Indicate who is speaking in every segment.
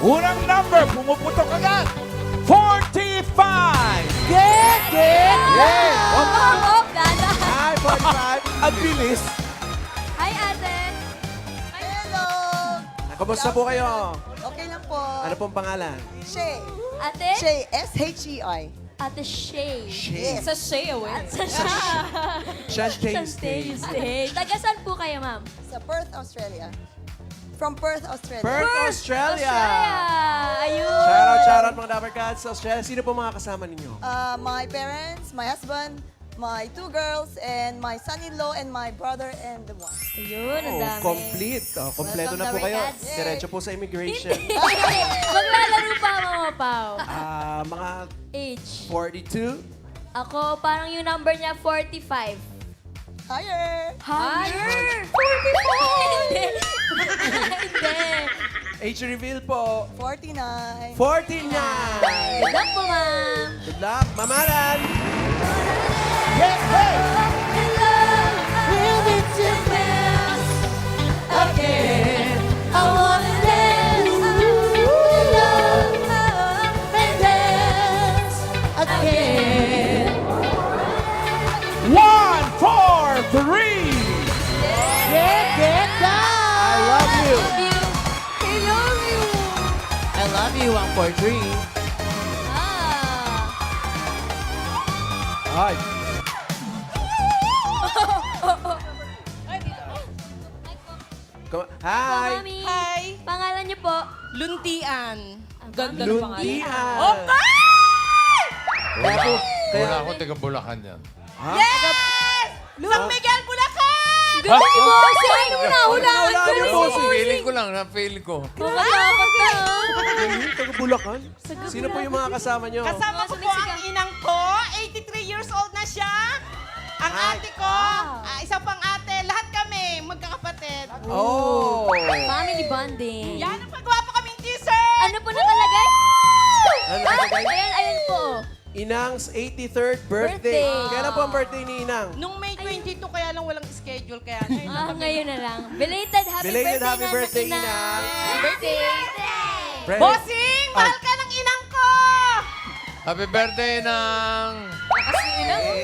Speaker 1: Unang number, pumuputok agad. 45!
Speaker 2: Get!
Speaker 1: Yes!
Speaker 3: Hop, dada.
Speaker 1: Ay, 45. Ang bilis.
Speaker 3: Hi, ate.
Speaker 2: Hello!
Speaker 1: Kamusta po kayo?
Speaker 2: Okay lang po.
Speaker 1: Ano pong pangalan?
Speaker 2: Shay.
Speaker 3: Ate?
Speaker 2: Shay, S-H-E-I.
Speaker 3: Ate Shay.
Speaker 2: Yes.
Speaker 4: Sa Shea, eh.
Speaker 3: Sa Shay.
Speaker 1: Shantay
Speaker 3: Stay. Taga saan po kayo, ma'am?
Speaker 2: Sa Perth, Australia. From Perth, Australia.
Speaker 1: Perth, Australia.
Speaker 3: Ayun.
Speaker 1: Shoutout mga Dapper Cats sa Australia. Sino po mga kasama ninyo?
Speaker 2: My parents, my husband, my 2 girls, and my son-in-law, and my brother, and the one.
Speaker 3: Ayun, ang
Speaker 1: Oh,
Speaker 3: dami.
Speaker 1: complete. Oh, kompleto na po
Speaker 3: Welcome,
Speaker 1: kayo.
Speaker 3: Dapper Cats.
Speaker 1: Diretso po sa immigration.
Speaker 3: Maglalaro pa, Mama Pao.
Speaker 1: Mga
Speaker 3: Age.
Speaker 1: 42.
Speaker 3: Ako, parang yung number niya, 45.
Speaker 2: Higher!
Speaker 3: Higher! 45! Hindi.
Speaker 1: Age reveal po.
Speaker 2: 49.
Speaker 1: 49.
Speaker 3: Good luck po, ma'am.
Speaker 1: Good luck. Mamalan. One, four, three. I love you.
Speaker 4: I love you, 143.
Speaker 1: Ay. Hi.
Speaker 3: Mami.
Speaker 4: Hi.
Speaker 3: Pangalan niyo po?
Speaker 4: Luntian. Ganda ng pangalan.
Speaker 1: Luntian.
Speaker 4: Okay!
Speaker 1: Kaya po,
Speaker 5: Wala ako, taga Bulacan yan.
Speaker 4: Yes! San Miguel, Bulacan!
Speaker 3: Galing ni Bossing! Ano mo nahulaan
Speaker 1: Nahulaan
Speaker 3: ko?
Speaker 1: niyo,
Speaker 5: Oo,
Speaker 1: Bossing.
Speaker 5: feeling ko lang, na-feel ko.
Speaker 3: Makatakot ka, ha?
Speaker 1: Galing, taga Bulacan. Sino po yung mga kasama nyo?
Speaker 4: Kasama ko po ang inang ko. 83 years old na siya. Ang
Speaker 1: Ay.
Speaker 4: ate ko, isa pang ate. Lahat kami, magkakapatid.
Speaker 1: Oh.
Speaker 3: Family bonding.
Speaker 4: Yan ang pagwapo kaming t-shirt.
Speaker 3: Ano po nakalagay?
Speaker 1: Ano nakalagay?
Speaker 3: Ayan po.
Speaker 1: Inang's 83rd birthday.
Speaker 3: Birthday.
Speaker 1: Kailan po ang birthday ni Inang?
Speaker 4: Nung May 22, kaya lang walang schedule. Kaya
Speaker 3: Ngayon na lang. Belated happy
Speaker 1: Belated
Speaker 3: birthday
Speaker 1: happy
Speaker 3: na
Speaker 1: birthday,
Speaker 3: Ina.
Speaker 1: Inang.
Speaker 3: Happy birthday.
Speaker 1: Fred.
Speaker 4: Bossing, mahal ka ng inang ko!
Speaker 5: Happy birthday ng...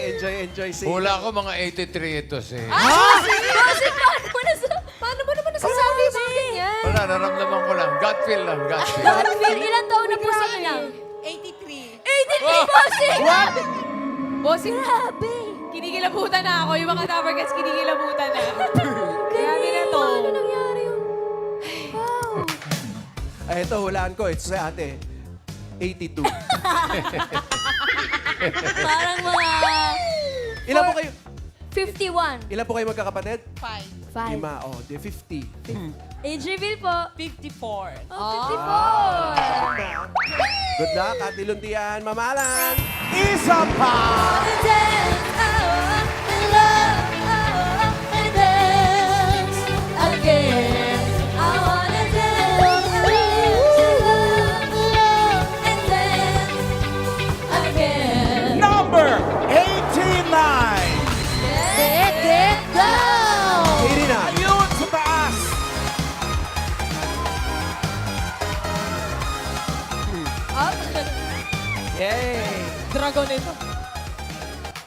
Speaker 1: Enjoy.
Speaker 5: Hula ko mga 83 ito si...
Speaker 3: Bossing, paano mo naman nasasabi yung mga ganyan?
Speaker 5: Wala, naramdaman ko lang. Gut feel lang, gut feel.
Speaker 3: Ilan taon na po sa Inang?
Speaker 4: 83.
Speaker 3: 83, Bossing!
Speaker 1: What?
Speaker 4: Bossing,
Speaker 3: Grabe.
Speaker 4: kinikilabutan na ako. Yung mga Dapper Cats, kinikilabutan na. Grabe na to.
Speaker 3: Ano nangyari yun? Wow.
Speaker 1: Ay, ito, hulaan ko. Ito sa ate. 82.
Speaker 3: Parang mga
Speaker 1: Ilan po kayo?
Speaker 3: 51.
Speaker 1: Ilan po kayo magkakapatid?
Speaker 4: 5.
Speaker 3: 5.
Speaker 1: 5. Oh, di 50.
Speaker 3: Age reveal po.
Speaker 4: 54.
Speaker 3: Oh, 54.
Speaker 1: Good luck, Ate Luntian. Mamalan. Isa pa! Number 89. 89. Yun, sa taas. Yay!
Speaker 4: Dragon ito.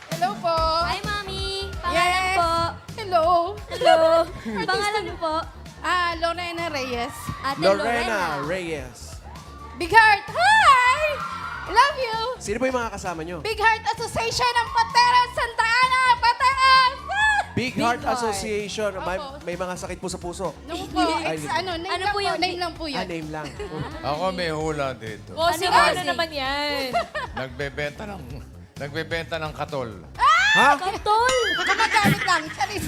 Speaker 4: Hello po.
Speaker 3: Hi, Mami. Pangalan
Speaker 4: Yes.
Speaker 3: po.
Speaker 4: Hello.
Speaker 3: Hello. Pangalan niyo po?
Speaker 4: Lorena Reyes.
Speaker 3: Ate
Speaker 1: Lorena Reyes.
Speaker 4: Big Heart. Hi! Love you.
Speaker 1: Sino po yung mga kasama nyo?
Speaker 4: Big Heart Association ng Pateras, Santa Ana, Pateras!
Speaker 1: Big Heart Association. May mga sakit po sa puso.
Speaker 4: No po,
Speaker 1: Ay,
Speaker 4: name
Speaker 3: Ano
Speaker 4: lang
Speaker 3: po
Speaker 4: po,
Speaker 3: yung-
Speaker 4: name lang po
Speaker 1: Ah,
Speaker 4: yan.
Speaker 1: name lang.
Speaker 5: Ako may hula dito.
Speaker 4: Bossing,
Speaker 3: Ano
Speaker 4: ano
Speaker 3: bossing?
Speaker 4: naman yan?
Speaker 5: Nagbebenta ng katol.
Speaker 1: Ha?
Speaker 3: Katol.
Speaker 4: Gumagamit lang, charis.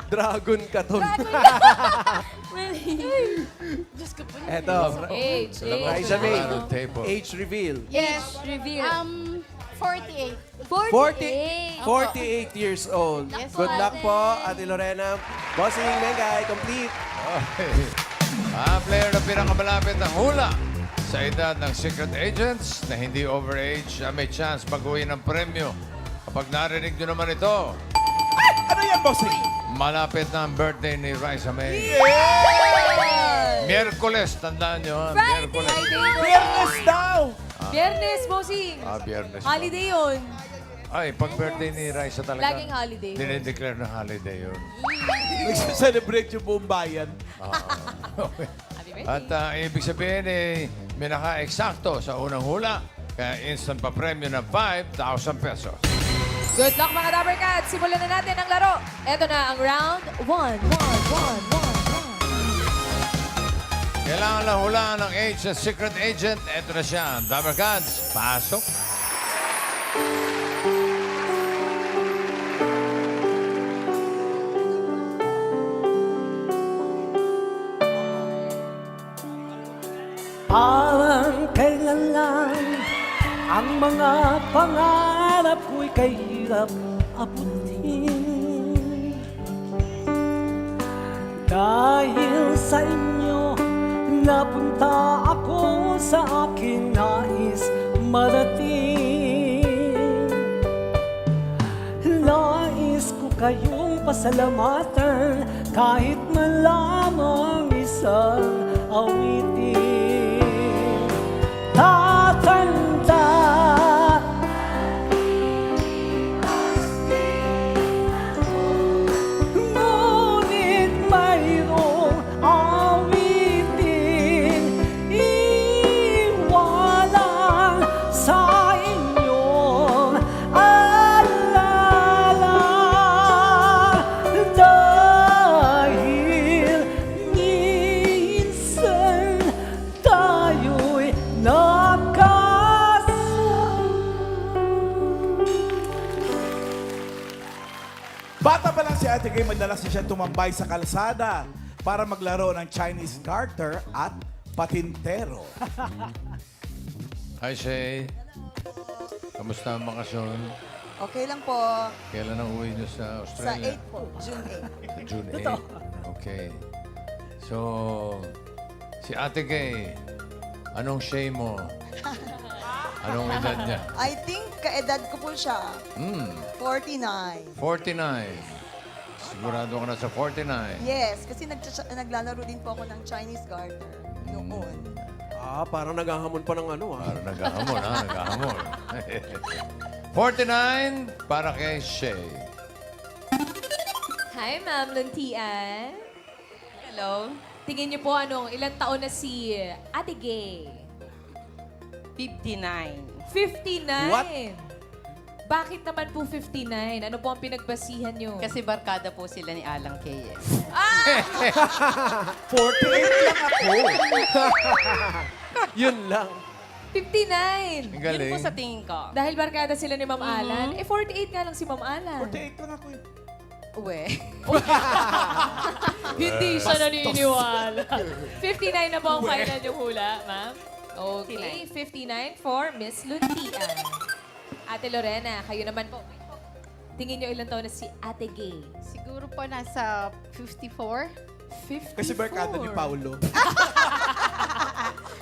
Speaker 1: Dragon Katon.
Speaker 4: Diyos ko po.
Speaker 1: Eto.
Speaker 4: Age,
Speaker 1: Raisa May.
Speaker 5: Table.
Speaker 1: Age reveal.
Speaker 4: Yes.
Speaker 3: Reveal.
Speaker 4: 48.
Speaker 3: 48.
Speaker 1: 48 years old.
Speaker 4: Yes,
Speaker 1: Good
Speaker 3: po,
Speaker 1: luck
Speaker 3: ate.
Speaker 1: po, Ate Lorena. Bossing Mengay, complete.
Speaker 5: Okay. Ang player na pinakamalapit ang hula sa edad ng secret agents na hindi overage ay may chance mag-uwi ng premyo. Kapag narinig nyo naman ito,
Speaker 1: Ano yan, Bossing?
Speaker 5: malapit na ang birthday ni Raisa May. Miyerkules, tandaan nyo. Ha?
Speaker 3: Friday.
Speaker 5: Miyerkules.
Speaker 6: Biyernes daw!
Speaker 4: Biyernes, bossing.
Speaker 5: Biyernes.
Speaker 4: Holiday yun.
Speaker 5: Ay, pag birthday ni Raisa talaga.
Speaker 4: Laging holiday.
Speaker 5: Dinideclare na holiday yun.
Speaker 6: Nagsa-celebrate yung buong bayan.
Speaker 4: Happy birthday.
Speaker 5: At ibig sabihin, may naka-eksakto sa unang hula. Kaya instant pa premyo ng 5,000 pesos.
Speaker 4: Good luck mga Dabber Cats. Simulan na natin ang laro. Ito na ang round 1.
Speaker 5: Kailangan lang hulaan ng age ng secret agent. Ito na siya, Dabber Cats. Pasok.
Speaker 7: Parang kailan lang ang mga pangarap ko'y kahirap abutin. Dahil sa inyo, napunta ako sa aking nais marating. Nais ko kayong pasalamatan kahit man lamang isang awitin. Tatanda ngunit mayroong awitin iwanan sa inyong alala. Dahil minsan tayo'y
Speaker 6: Bata pa lang si Ate Gay, madalas na siya tumambay sa kalsada para maglaro ng Chinese garter at patintero.
Speaker 5: Hi, Shay. Kamusta ang bakasyon?
Speaker 2: Okay lang po.
Speaker 5: Kailan ang uwi niyo sa
Speaker 2: Sa
Speaker 5: Australia?
Speaker 2: 8 po, June 8.
Speaker 5: June 8. Okay. So, si Ate Gay, anong Shay mo? Anong edad niya?
Speaker 2: I think kaedad ko po siya. 49.
Speaker 5: 49. Sigurado ka na sa 49.
Speaker 2: Yes, kasi naglalaro din po ako ng Chinese garter noon.
Speaker 1: Parang naghahamon pa ng ano
Speaker 5: Para naghahamon, ha? Naghahamon. 49 para kay Shay.
Speaker 4: Hi, Ma'am Luntian.
Speaker 3: Hello.
Speaker 4: Tingin niyo po ilang taon na si Ate Gay?
Speaker 3: 59.
Speaker 4: 59.
Speaker 6: What?
Speaker 4: Bakit naman po 59? Ano po ang pinagbasihan niyo?
Speaker 3: Kasi barkada po sila ni Alang Keyes.
Speaker 6: 48 lang ako.
Speaker 1: Yun lang.
Speaker 4: 59.
Speaker 5: Ang
Speaker 3: Yun
Speaker 5: galing.
Speaker 3: po sa tingin ko.
Speaker 4: Dahil barkada sila ni Ma'am Alan. 48 nga lang si Ma'am Alan.
Speaker 6: 48 lang ako eh.
Speaker 3: Uwe.
Speaker 4: Hindi siya naniniwala. 59 na po ang final yung hula, ma'am. Okay, 59 for Miss Luntian. Ate Lorena, kayo naman po. Tingin niyo ilang taon na si Ate Gay?
Speaker 8: Siguro po nasa 54.
Speaker 4: 54.
Speaker 6: Kasi barkada ni Paulo.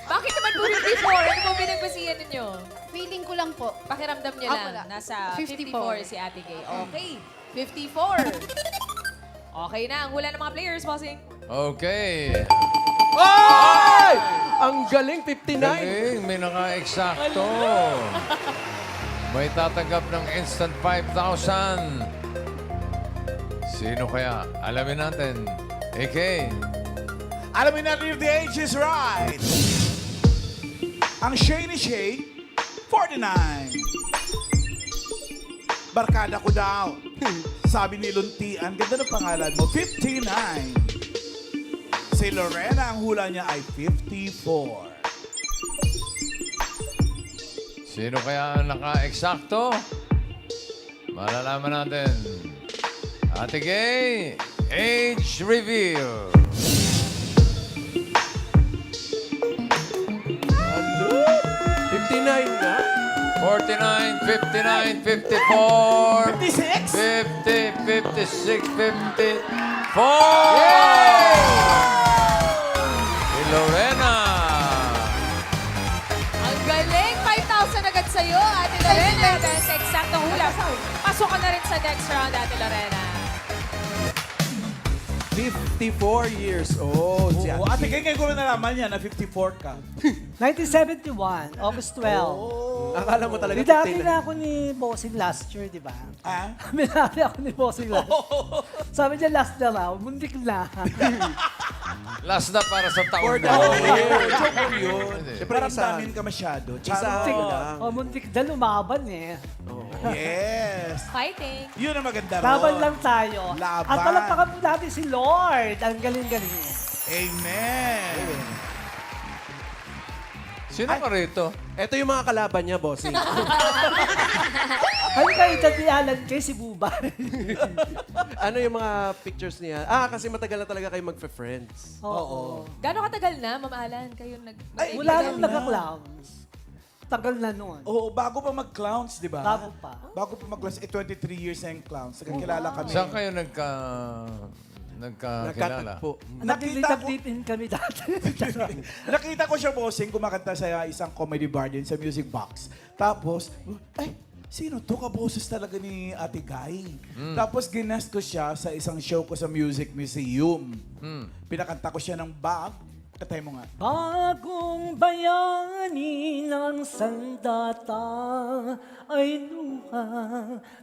Speaker 4: Bakit naman po 54? Ano po pinagbasihan ninyo?
Speaker 8: Feeling ko lang po.
Speaker 4: Pakiramdam niyo
Speaker 8: Ah,
Speaker 4: lang.
Speaker 8: wala.
Speaker 4: Nasa 54
Speaker 8: 54
Speaker 4: si Ate Gay. Okay, 54. Okay na, ang hula ng mga players, bossing.
Speaker 5: Okay.
Speaker 1: Ay! Ang galing, 59.
Speaker 5: Galing, may naka-eksakto. May tatanggap ng instant 5,000. Sino kaya? Alamin natin. AK.
Speaker 6: Alamin natin if the age is right. Ang Shay ni Shay, 49. Barkada ko daw. Sabi ni Luntian, ganda ng pangalan mo, 59. Si Lorena, ang hula niya ay 54.
Speaker 5: Sino kaya ang naka-eksakto? Malalaman natin. Ate Gay, age reveal.
Speaker 1: 59 nga.
Speaker 5: 49, 59, 54,
Speaker 6: 56?
Speaker 5: 50, 56, 54! Si Lorena.
Speaker 4: Ang galing! 5,000 agad sa'yo, Ate Lorena. Dahil sa eksaktong hula. Pasok ka na rin sa next round, Ate Lorena.
Speaker 1: 54 years old. Si
Speaker 6: Oo, ate, kaya ngayon ko na nalaman yan na 54 ka.
Speaker 7: 1971, August 12.
Speaker 1: Akala mo talaga
Speaker 7: Bidati
Speaker 1: 59.
Speaker 7: na ako ni Bossing last year, di ba?
Speaker 6: Ah?
Speaker 7: Binati ako ni Bossing last year. Sabi niya last na raw, mundik na.
Speaker 5: Last na para sa taon
Speaker 1: For
Speaker 5: na.
Speaker 1: the year. Joke lang yun.
Speaker 5: Hindi.
Speaker 1: Siyempre, isa.
Speaker 6: Paramdamin ka masyado.
Speaker 1: Isa
Speaker 6: Charot.
Speaker 1: lang.
Speaker 7: Oh, mundik na lumaban eh.
Speaker 6: Yes.
Speaker 4: Fighting.
Speaker 6: Yun ang maganda ron.
Speaker 7: Laban lang tayo.
Speaker 6: Laban.
Speaker 7: At palagpakan po natin si Lord. Ang galing-galing niya.
Speaker 6: Amen.
Speaker 5: Sino ka rito?
Speaker 1: Ito yung mga kalaban niya, bossing.
Speaker 7: Ano kayo tatialan kay si Bubay?
Speaker 1: Ano yung mga pictures niya? Kasi matagal na talaga kayo magfe-friends.
Speaker 7: Oo.
Speaker 4: Gano'ng katagal na, Ma'am Alan, kayo
Speaker 6: Ay,
Speaker 7: Mula
Speaker 6: tagal
Speaker 7: nung
Speaker 6: na.
Speaker 7: nagka-clowns. Tagal na nun.
Speaker 6: Oo, bago pa mag-clowns, di ba?
Speaker 7: Bago pa.
Speaker 6: Bago pa mag-clowns. 23 years na yung clowns. Nagkakilala kami.
Speaker 5: Saan kayo nagkakilala?
Speaker 1: Nagkatagpo.
Speaker 7: Naglilitap-lipin kami dati.
Speaker 6: Nakita ko siya, bossing, kumakanta sa isang comedy bar din sa Music Box. Tapos, ay, sino to? Kaboses talaga ni Ate Guy. Tapos, ginast ko siya sa isang show ko sa Music Museum. Pinakanta ko siya ng bag. Katay mo nga.
Speaker 7: Bagong bayani ng sandata ay luha,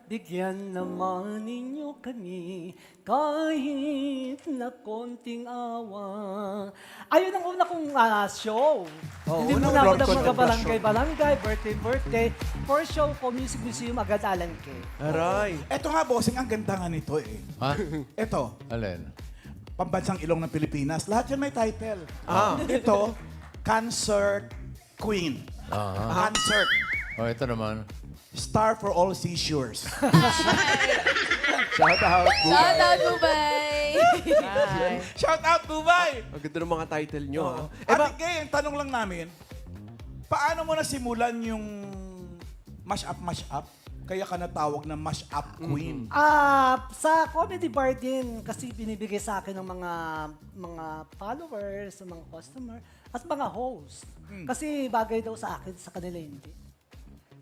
Speaker 7: bigyan naman ninyo kami kahit na konting awa. Ayun ang una kong show. Hindi
Speaker 6: unang
Speaker 7: muna ako
Speaker 6: broadcast
Speaker 7: nagmagabarangay-barangay, birthday. For show ko, Music Museum, agad Alan K.
Speaker 1: Aray.
Speaker 6: Eto nga, bossing, ang ganda nga nito eh.
Speaker 5: Ha?
Speaker 6: Eto,
Speaker 5: Alin?
Speaker 6: Pambansang Ilong ng Pilipinas. Lahat yan may title.
Speaker 1: Ah.
Speaker 6: Ito, Concert Queen.
Speaker 5: Aha.
Speaker 6: Concert.
Speaker 5: Oh, ito naman.
Speaker 6: Star for all seizures.
Speaker 1: Shout out.
Speaker 4: Shout out, Dubai!
Speaker 6: Shout out, Dubai!
Speaker 1: Ang ganda ng mga title nyo, ha?
Speaker 6: Ate Gay, ang tanong lang namin, paano mo nasimulan yung mash up? Kaya ka natawag na mash up queen.
Speaker 7: Sa comedy bar din, kasi binibigay sa akin ng mga followers, ng mga customer, at mga host. Kasi bagay daw sa akin, sa kanila hindi.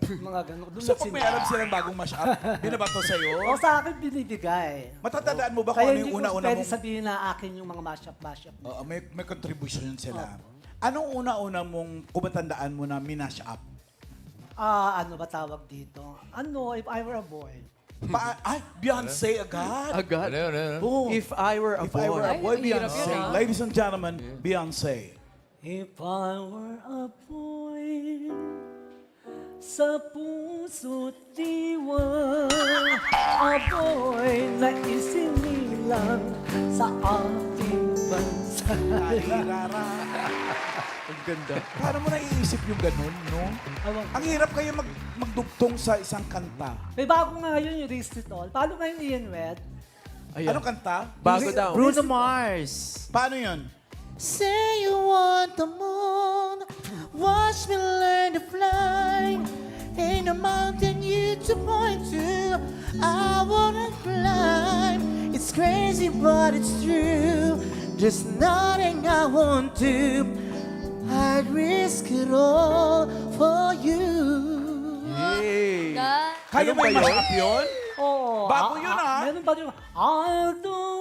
Speaker 7: Mga ganun. Doon
Speaker 6: So pag may alam silang bagong mash up, binabato
Speaker 7: O
Speaker 6: sa'yo,
Speaker 7: sa akin binibigay.
Speaker 6: matatandaan mo ba kung
Speaker 7: Kaya
Speaker 6: ano
Speaker 7: hindi
Speaker 6: yung
Speaker 7: ko
Speaker 6: una-una
Speaker 7: pwede
Speaker 6: mong...
Speaker 7: sabihin na akin yung mga mashup.
Speaker 6: Oo, may contribution sila. Anong una-una mong kumatandaan mo na minash up?
Speaker 7: Ano ba tawag dito? If I were a boy.
Speaker 6: Ay, Beyonce agad.
Speaker 1: Agad.
Speaker 5: Ano?
Speaker 6: Oh,
Speaker 1: If I were a
Speaker 6: If I were a
Speaker 1: boy.
Speaker 6: boy,
Speaker 4: Ay, ang hirap
Speaker 6: Beyonce.
Speaker 4: yun, ah.
Speaker 6: Ladies and gentlemen, Beyonce.
Speaker 7: If I were a boy, sa puso't diwa, a boy na isinilang sa ating bansa.
Speaker 6: Rara.
Speaker 1: Ang ganda.
Speaker 6: Paano mo naiisip yung ganun, no?
Speaker 7: Awang.
Speaker 6: Ang hirap kayo magdugtong sa isang kanta.
Speaker 7: May bago nga yun yung Risk It All. Paano nga yung Ian Red?
Speaker 1: Ayan.
Speaker 6: Anong kanta?
Speaker 1: Bago daw.
Speaker 7: Bruno Mars.
Speaker 6: Paano yun?
Speaker 9: Say you want the moon, watch me learn to fly. Ain't a mountain you to point to, I wanna climb. It's crazy but it's true, there's nothing I won't do. I'd risk it all for you.
Speaker 1: Yay.
Speaker 6: Kaya
Speaker 1: Ano
Speaker 6: mo
Speaker 1: ba
Speaker 6: yung mash
Speaker 1: yun?
Speaker 6: up yun?
Speaker 7: Oo.
Speaker 6: Bago yun,
Speaker 7: Meron pa yung, I'll do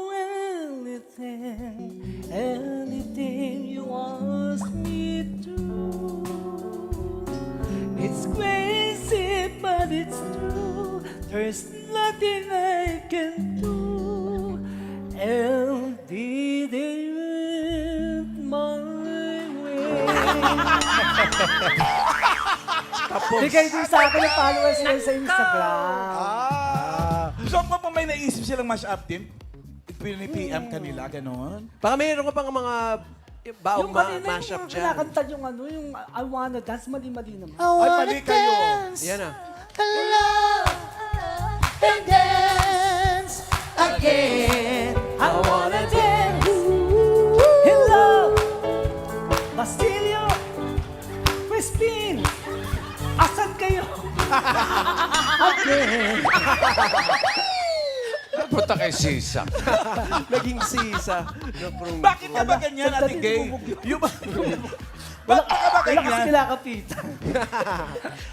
Speaker 7: anything you ask me to. It's crazy, but it's true. There's nothing I can do. And did it my way. Bigay din sa akin yung followers nila sa Instagram.
Speaker 6: So kung may naisip silang mash up din, PM kanila, gano'n?
Speaker 1: Baka mayroon ka pang mga baong
Speaker 7: Yung kanina
Speaker 1: mashup
Speaker 7: yung
Speaker 1: dyan.
Speaker 7: kinakanta yung yung I Wanna Dance, mali-mali naman.
Speaker 9: I wanna
Speaker 6: mali kayo.
Speaker 9: dance,
Speaker 1: Yan na.
Speaker 9: love, and dance again.
Speaker 7: I wanna dance in love. Basilio, Crispin, asan kayo? Again.
Speaker 5: Punta kay Sisa.
Speaker 1: Naging sisa.
Speaker 6: Bakit ka ba ganyan, Ate Gay? Yung bakit ka ba
Speaker 7: Wala kasi
Speaker 6: ganyan?
Speaker 7: kinakapitan.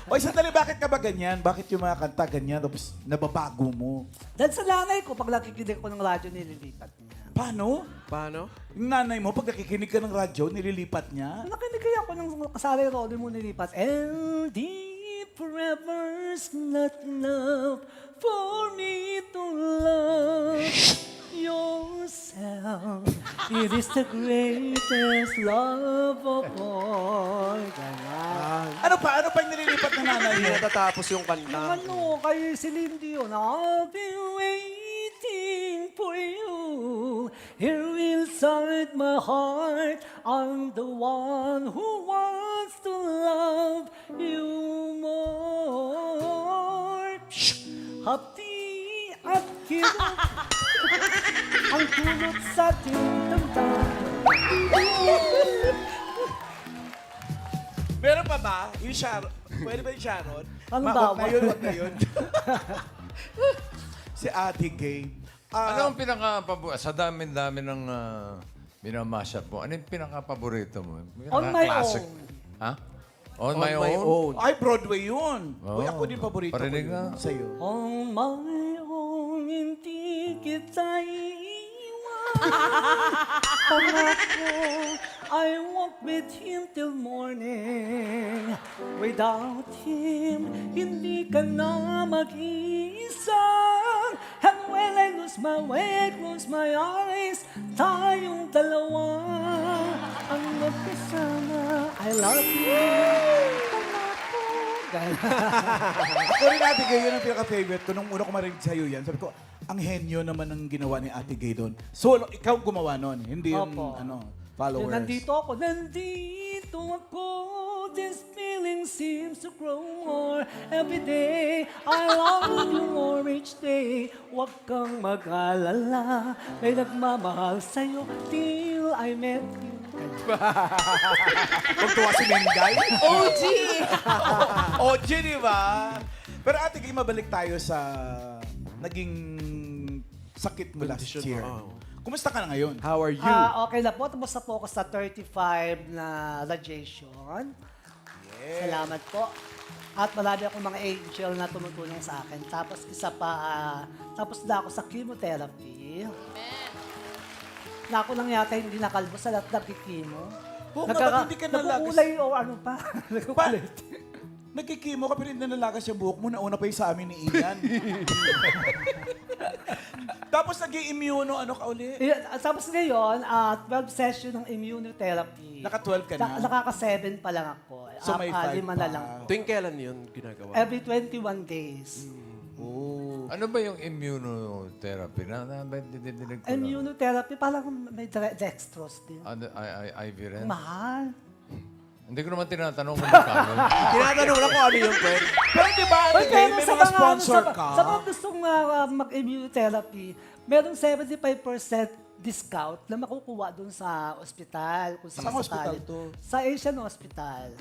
Speaker 6: O sandali, bakit ka ba ganyan? Bakit yung mga kanta ganyan tapos nababago mo?
Speaker 7: Dahil sa nanay ko, pag nakikinig ko ng radyo, nililipat niya.
Speaker 6: Paano?
Speaker 1: Paano?
Speaker 6: Yung nanay mo, pag nakikinig ka ng radyo, nililipat niya?
Speaker 7: Nakinig kaya ako ng kasali role mo nilipas. And deep forever's not enough for me to love yourself. It is the greatest love of all. Ganyan.
Speaker 6: Ano pa yung nililipat ng nanay
Speaker 1: Hindi
Speaker 6: mo?
Speaker 1: natatapos yung
Speaker 7: Yung
Speaker 1: kanta.
Speaker 7: ano, kay Celine Dion, I'll be waiting for you. Here inside my heart, I'm the one who wants to love you more. Hapti at kirot, ang tulot sa ating damdamin.
Speaker 6: Meron pa ba? Yung Sharon? Pwede ba yung Sharon?
Speaker 7: Ano
Speaker 6: Wag
Speaker 7: ba?
Speaker 6: na yun, wag na yun. Si Ate Gay.
Speaker 5: Ano ang sa dami-dami ng minamashup mo, ano yung pinaka-paborito mo? Yung
Speaker 7: On my
Speaker 5: classic.
Speaker 7: own.
Speaker 5: Ha? On my own?
Speaker 6: Ay, Broadway yun.
Speaker 5: Oh,
Speaker 6: Uy, ako din paborito ko
Speaker 5: parinig
Speaker 6: yun
Speaker 5: nga.
Speaker 6: sa'yo.
Speaker 7: On my own, hindi kita iiwan. Pangako, I walk with him till morning. Without him, hindi ka na mag-iisa. And when I lose my way, close my eyes, tayong dalawa ang magkasama. I love you. Pangako.
Speaker 6: Ako rin, Ate Gay, yun ang pinaka-favorite ko. Nung una ko marinig sa'yo yan, sabi ko, ang henyo naman ang ginawa ni Ate Gay doon. Solo, ikaw gumawa nun, hindi yung
Speaker 7: Opo.
Speaker 6: followers.
Speaker 7: Nandito ako. This feeling seems to grow more every day. I love you more each day. Huwag kang mag-alala. May nagmamahal sa'yo till I met you.
Speaker 6: Kung tuwa si Menday. OG! OG, di ba? Pero Ate Gay, mabalik tayo sa naging sakit mo last
Speaker 1: Condition
Speaker 6: year.
Speaker 1: mo,
Speaker 6: Kumusta ka na ngayon?
Speaker 1: How are you?
Speaker 7: Okay na po. Tapos na po ako sa 35 na radiation. Salamat po. At marami akong mga angel na tumutulong sa akin. Tapos isa pa, tapos na ako sa chemotherapy. Na ako lang yata hindi nakalbo sa lahat nagkikimo.
Speaker 6: Oo nga, ba't hindi ka nalagas?
Speaker 7: Nakukulay o ano pa. Nakukulay.
Speaker 6: Nagkikimo ka pero hindi nalagas yung buhok mo. Nauna pa yung sa amin ni Ian. Tapos nag-i-immuno, ano ka uli?
Speaker 7: Tapos ngayon, 12 session ng immunotherapy.
Speaker 6: Naka-12 ka na?
Speaker 7: Nakaka-7 pa lang ako.
Speaker 6: So may 5
Speaker 7: lima
Speaker 6: pa.
Speaker 7: na lang.
Speaker 1: Tuwing kailan yun ginagawa?
Speaker 7: Every 21 days.
Speaker 5: Ano ba yung immunotherapy? Dinig ko lang.
Speaker 7: Immunotherapy, parang may dextrose din.
Speaker 5: Ano, IV rin?
Speaker 7: Mahal.
Speaker 5: Hindi ko naman tinatanong kung magkano.
Speaker 1: Tinatanong lang kung ano yung pwede.
Speaker 6: Pero di ba, Ate Gay, may mga sponsor ka?
Speaker 7: Sa mga gustong mag-immunotherapy, merong 75% discount na makukuha dun sa ospital. Kung
Speaker 6: Saan hospital to?
Speaker 7: Sa Asian Hospital.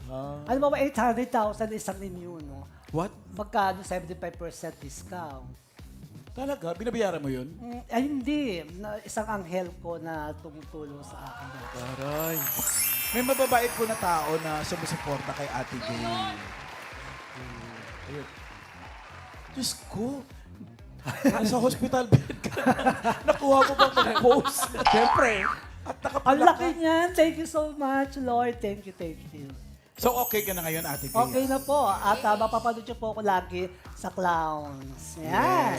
Speaker 7: Alam mo ba, 800,000 isang immuno.
Speaker 1: What?
Speaker 7: Magkano 75% discount?
Speaker 6: Talaga? Binabayaran mo yun?
Speaker 7: Ay, hindi. Isang anghel ko na tumutulong sa akin.
Speaker 1: Aray.
Speaker 6: May mababait po na tao na sumusuporta kay Ate Gay. Ayun. Diyos ko. Nasa hospital bed ka na. Nakuha mo bang mag-post?
Speaker 1: Siyempre.
Speaker 6: At
Speaker 7: Ang
Speaker 6: nakapula
Speaker 7: laki
Speaker 6: ka.
Speaker 7: niyan. Thank you so much, Lord. Thank you, thank you.
Speaker 6: So okay ka na ngayon, Ate Gay?
Speaker 7: Okay na po. At mapapanood niyo po ako lagi sa Clowns. Yan.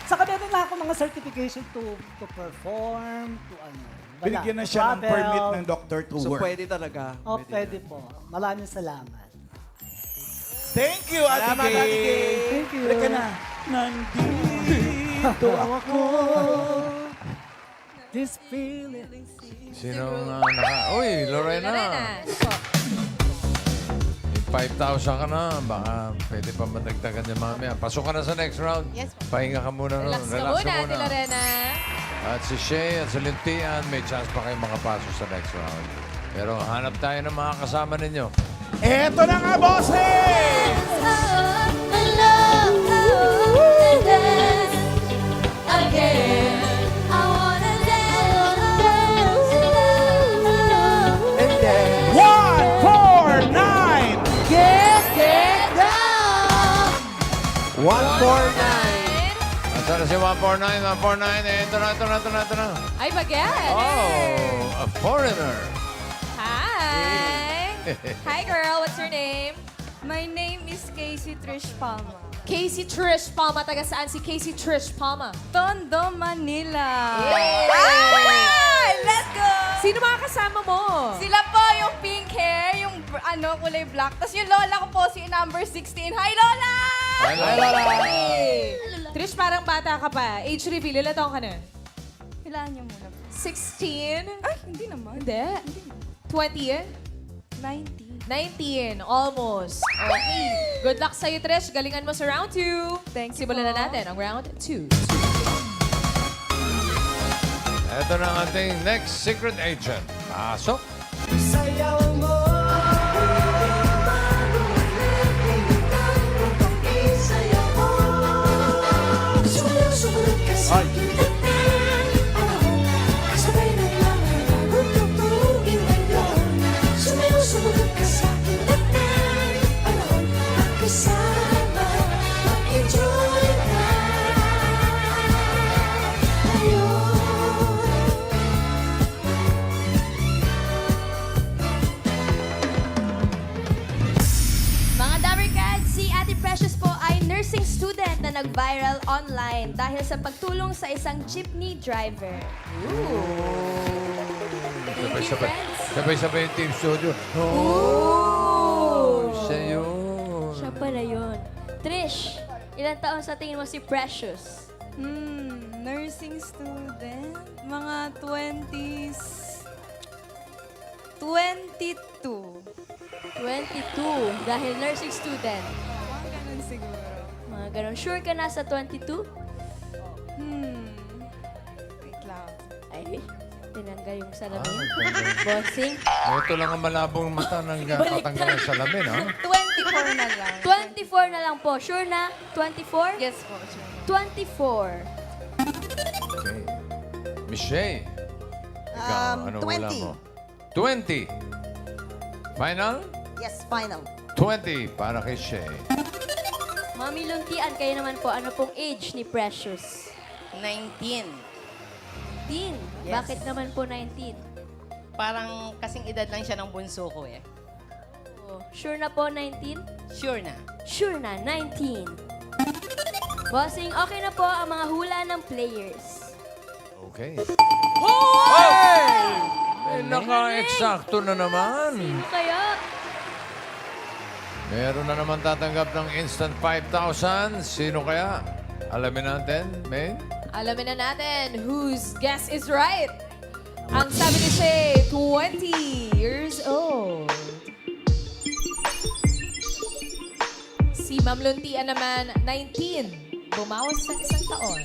Speaker 7: Saka meron na ako mga certification to perform, to ano. Wala.
Speaker 6: Binigyan na siya ng
Speaker 7: Travel.
Speaker 6: permit ng doctor to
Speaker 1: So
Speaker 6: work.
Speaker 1: pwede talaga.
Speaker 7: Oh, pwede po. Maraming salamat.
Speaker 6: Thank you, Ate
Speaker 1: Salamat,
Speaker 6: Gay.
Speaker 1: Ate Gay.
Speaker 7: Thank you.
Speaker 6: Halika na. Nandito ako.
Speaker 7: This feeling.
Speaker 5: Sino nga Uy, Lorena.
Speaker 4: Lorena. Po.
Speaker 5: May 5,000 ka na. Baka pwede pa madagdagan niya mamaya. Pasok ka na sa next round.
Speaker 8: Yes, po.
Speaker 5: Pahinga ka muna.
Speaker 4: Relax ka muna, Ate Lorena.
Speaker 5: At si Shay at si Lintian, may chance pa kayong makapasok sa next round. Pero hanap tayo ng mga kasama ninyo.
Speaker 6: Eto na nga, bosses!
Speaker 1: And then,
Speaker 6: 149!
Speaker 1: 149.
Speaker 5: At Sana si 149, 149. Ito na.
Speaker 4: Ay, bagyan.
Speaker 5: Oh, a foreigner.
Speaker 4: Hi. Hi, girl. What's your name?
Speaker 2: My name is Casey Trish Palma.
Speaker 4: Casey Trish Palma. Taga saan si Casey Trish Palma?
Speaker 2: Tondo, Manila.
Speaker 4: Yay!
Speaker 2: Let's go!
Speaker 4: Sino mga kasama mo?
Speaker 2: Sila po yung pink hair, yung kulay black. Tapos yung lola ko po, si number 16. Hi, Lola!
Speaker 5: Hi, Lola.
Speaker 4: Trish, parang bata ka pa. Age reveal, ilan taong ka na?
Speaker 2: Kailangan niyo muna po.
Speaker 4: 16?
Speaker 2: Ay, hindi naman.
Speaker 4: Hindi. 20?
Speaker 2: 19.
Speaker 4: 19. Almost. Okay. Good luck sa'yo, Trish. Galingan mo sa round 2.
Speaker 2: Thank you
Speaker 4: Simulan
Speaker 2: po.
Speaker 4: na natin ang round 2.
Speaker 5: Ito na ang ating next secret agent. Pasok.
Speaker 3: Mga Dabarkads, si Ate Precious po ay nursing student na nag-viral online dahil sa pagtulong sa isang jeepney driver.
Speaker 5: Sabay-sabay yung team studio. Siya yun.
Speaker 3: Siya pala yun. Trish, ilang taon sa tingin mo si Precious?
Speaker 2: Nursing student, mga 20s. 22.
Speaker 3: 22, dahil nursing student.
Speaker 2: Mga ganun siguro.
Speaker 3: Mga ganun. Sure ka na sa 22?
Speaker 2: Wait lang.
Speaker 3: Ay, tinanggal yung
Speaker 5: Ah,
Speaker 3: salamin. Bossing.
Speaker 5: ito lang ang malabong mata ng patanggal ng salamin, ha?
Speaker 2: 24 na lang.
Speaker 3: 24 na lang po. Sure na? 24?
Speaker 2: Yes po, sure.
Speaker 3: 24.
Speaker 5: Okay. Miss Shay. Ikaw, ano hula
Speaker 2: 20.
Speaker 5: mo? 20. Final?
Speaker 2: Yes, final.
Speaker 5: 20 para kay Shay.
Speaker 3: Mami Luntian, kayo naman po, ano pong age ni Precious?
Speaker 10: 19.
Speaker 3: 19.
Speaker 10: Yes.
Speaker 3: Bakit naman po 19?
Speaker 10: Parang kasing edad lang siya ng bunso ko eh.
Speaker 3: Oh, sure na po 19?
Speaker 10: Sure na.
Speaker 3: Sure na, 19. Bossing, okay na po ang mga hula ng players.
Speaker 5: Okay. Hey! Naka-eksakto na naman.
Speaker 3: Kaya,
Speaker 5: Meron na naman tatanggap ng instant 5,000. Sino kaya? Alamin natin, May?
Speaker 4: Alamin na natin whose guess is right. Ang sabi ni Shay, 20 years old. Si Ma'am Luntian naman, 19. Bumawas sa isang taon.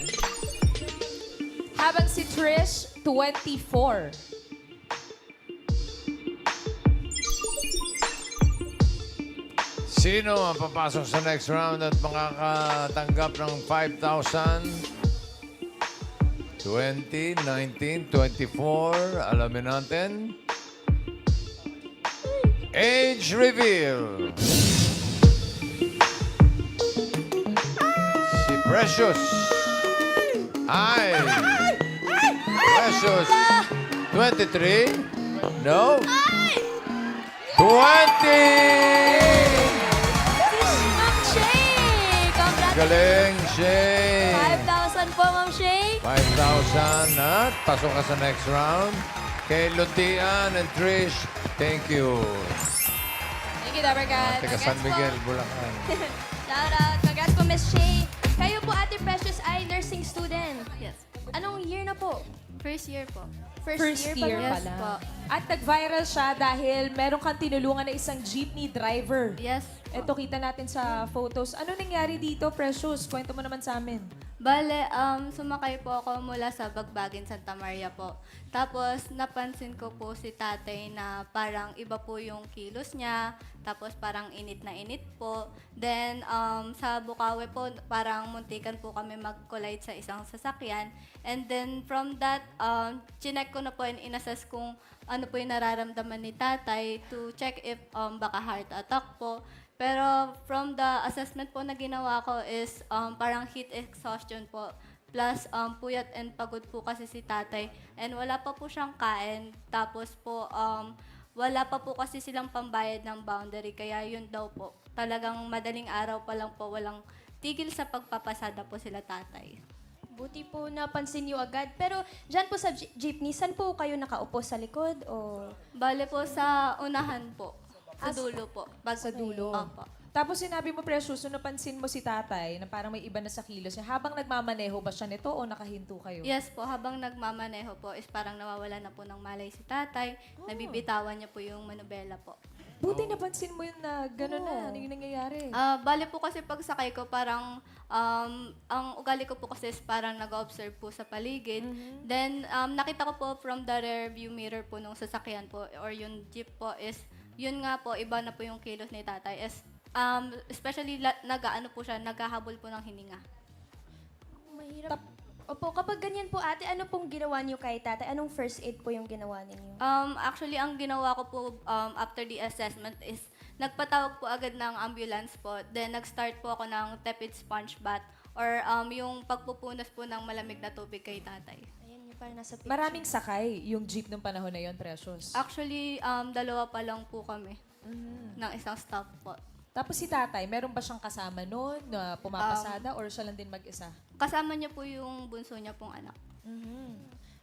Speaker 4: Habang si Trish, 24.
Speaker 5: Sino ang papasok sa next round at makakatanggap ng 5,000? 20, 19, 24. Alamin natin. Age reveal. Si Precious. Ay! Precious. 23? No? 20!
Speaker 3: Ma'am Shay! Congrats!
Speaker 5: Galing, Shay!
Speaker 3: 5,000 po, Ma'am Shay.
Speaker 5: 5,000 at pasok ka sa next round. Kay Lutian and Trish, thank you.
Speaker 4: Thank you, Dabarkat.
Speaker 5: Taga San Miguel, Bulacan.
Speaker 3: Shout out. Congrats po, Miss Shay. Kayo po, Ate Precious, ay nursing student.
Speaker 8: Yes.
Speaker 3: Anong year na po?
Speaker 8: First year po.
Speaker 4: First year
Speaker 3: pa
Speaker 4: pala.
Speaker 3: lang.
Speaker 8: Yes po.
Speaker 4: At nag-viral siya dahil meron kang tinulungan na isang jeepney driver.
Speaker 8: Yes.
Speaker 4: Ito, kita natin sa photos. Ano nangyari dito, Precious? Kwento mo naman sa amin.
Speaker 8: Bale, sumakay po ako mula sa Bagbagen, Santa Maria po. Tapos, napansin ko po si tatay na parang iba po yung kilos niya. Tapos, parang init na init po. Then, sa Bukawi po, parang muntikan po kami mag-collide sa isang sasakyan. And then, from that, chinek ko na po and inassess kung ano po yung nararamdaman ni tatay to check if baka heart attack po. Pero from the assessment po na ginawa ko is parang heat exhaustion po. Plus, puyat and pagod po kasi si tatay. And wala pa po siyang kain. Tapos po, wala pa po kasi silang pambayad ng boundary. Kaya yun daw po. Talagang madaling araw pa lang po, walang tigil sa pagpapasada po sila tatay.
Speaker 3: Buti po napansin niyo agad. Pero dyan po sa jeepney, saan po kayo nakaupo? Sa likod o...
Speaker 8: Bale po sa unahan po. Sa dulo po.
Speaker 4: Sa dulo.
Speaker 8: Opo.
Speaker 4: Tapos sinabi mo, Precious, nung napansin mo si tatay na parang may iba na sa kilos niya, habang nagmamaneho ba siya nito o nakahinto kayo?
Speaker 8: Yes po, habang nagmamaneho po is parang nawawala na po ng malay si tatay. Nabibitawan niya po yung manubela po.
Speaker 4: Buti napansin mo yun na gano'n na. Ano yung nangyayari?
Speaker 8: Bale po kasi pag sakay ko, parang ang ugali ko po kasi is parang nag-observe po sa paligid. Then, nakita ko po from the rear view mirror po nung sasakyan po or yung jeep po is, yun nga po, iba na po yung kilos ni tatay. Especially, nag-ano po siya, naghahabol po ng hininga.
Speaker 3: Mahirap. Opo, kapag ganyan po ate, ano pong ginawa niyo kay tatay? Anong first aid po yung ginawa ninyo?
Speaker 8: Actually, ang ginawa ko po after the assessment is nagpatawag po agad ng ambulance po. Then, nag-start po ako ng tepid sponge bath or yung pagpupunas po ng malamig na tubig kay tatay.
Speaker 3: Ayan yung parang nasa picture.
Speaker 4: Maraming sakay yung jeep nung panahon na yon, Precious.
Speaker 8: Actually, dalawa pa lang po kami ng isang staff po.
Speaker 4: Tapos si tatay, meron ba siyang kasama noon na pumapasada or siya lang din mag-isa?
Speaker 8: Kasama niya po yung bunso niya pong anak.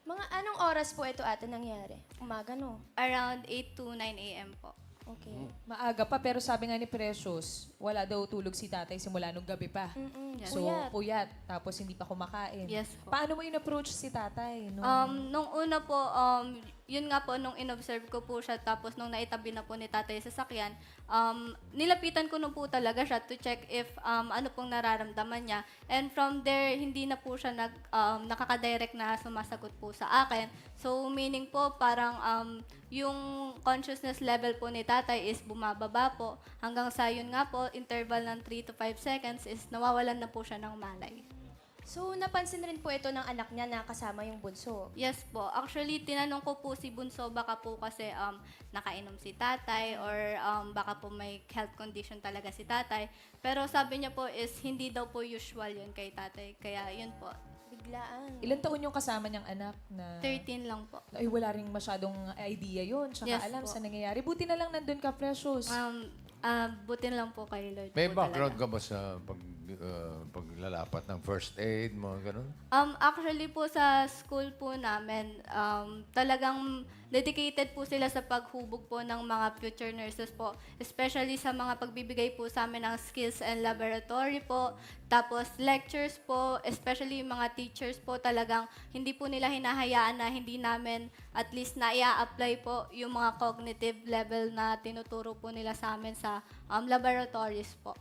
Speaker 3: Mga anong oras po ito ate nangyari? Umaga no?
Speaker 8: Around 8 to 9 a.m. po.
Speaker 3: Okay.
Speaker 4: Maaga pa, pero sabi nga ni Precious, wala daw tulog si tatay simula nung gabi pa.
Speaker 8: Yes.
Speaker 4: So, puyat. Tapos hindi pa kumakain.
Speaker 8: Yes po.
Speaker 4: Paano mo in-approach si tatay? No?
Speaker 8: Nung una po, yun nga po, nung in-observe ko po siya, tapos nung naitabi na po ni tatay sa sakyan, nilapitan ko na po talaga siya to check if ano pong nararamdaman niya. And from there, hindi na po siya nakaka-direct na sumasagot po sa akin. So, meaning po, parang yung consciousness level po ni tatay is bumababa po. Hanggang sa yun nga po, interval ng 3 to 5 seconds is nawawalan na po siya ng malay.
Speaker 3: So, napansin rin po ito ng anak niya na kasama yung bunso.
Speaker 8: Yes po. Actually, tinanong ko po si Bunso, baka po kasi nakainom si tatay or baka po may health condition talaga si tatay. Pero sabi niya po is hindi daw po usual yun kay tatay. Kaya yun po.
Speaker 3: Biglaan.
Speaker 4: Ilan taon yung kasama niyang anak na...
Speaker 8: 13 lang po.
Speaker 4: Ay, wala ring masyadong idea yun. Tsaka
Speaker 8: Yes
Speaker 4: alam
Speaker 8: po.
Speaker 4: sa nangyayari. Buti na lang nandun ka, Precious.
Speaker 8: Butin lang po kay Lord.
Speaker 5: May
Speaker 8: po
Speaker 5: background
Speaker 8: talaga.
Speaker 5: ka ba sa paglalapat ng first aid, mga ganun?
Speaker 8: Actually po sa school po namin, talagang dedicated po sila sa paghubog po ng mga future nurses po. Especially sa mga pagbibigay po sa amin ng skills and laboratory po. Tapos lectures po, especially yung mga teachers po talagang hindi po nila hinahayaan na hindi namin at least na i-apply po yung mga cognitive level na tinuturo po nila sa amin sa laboratories po.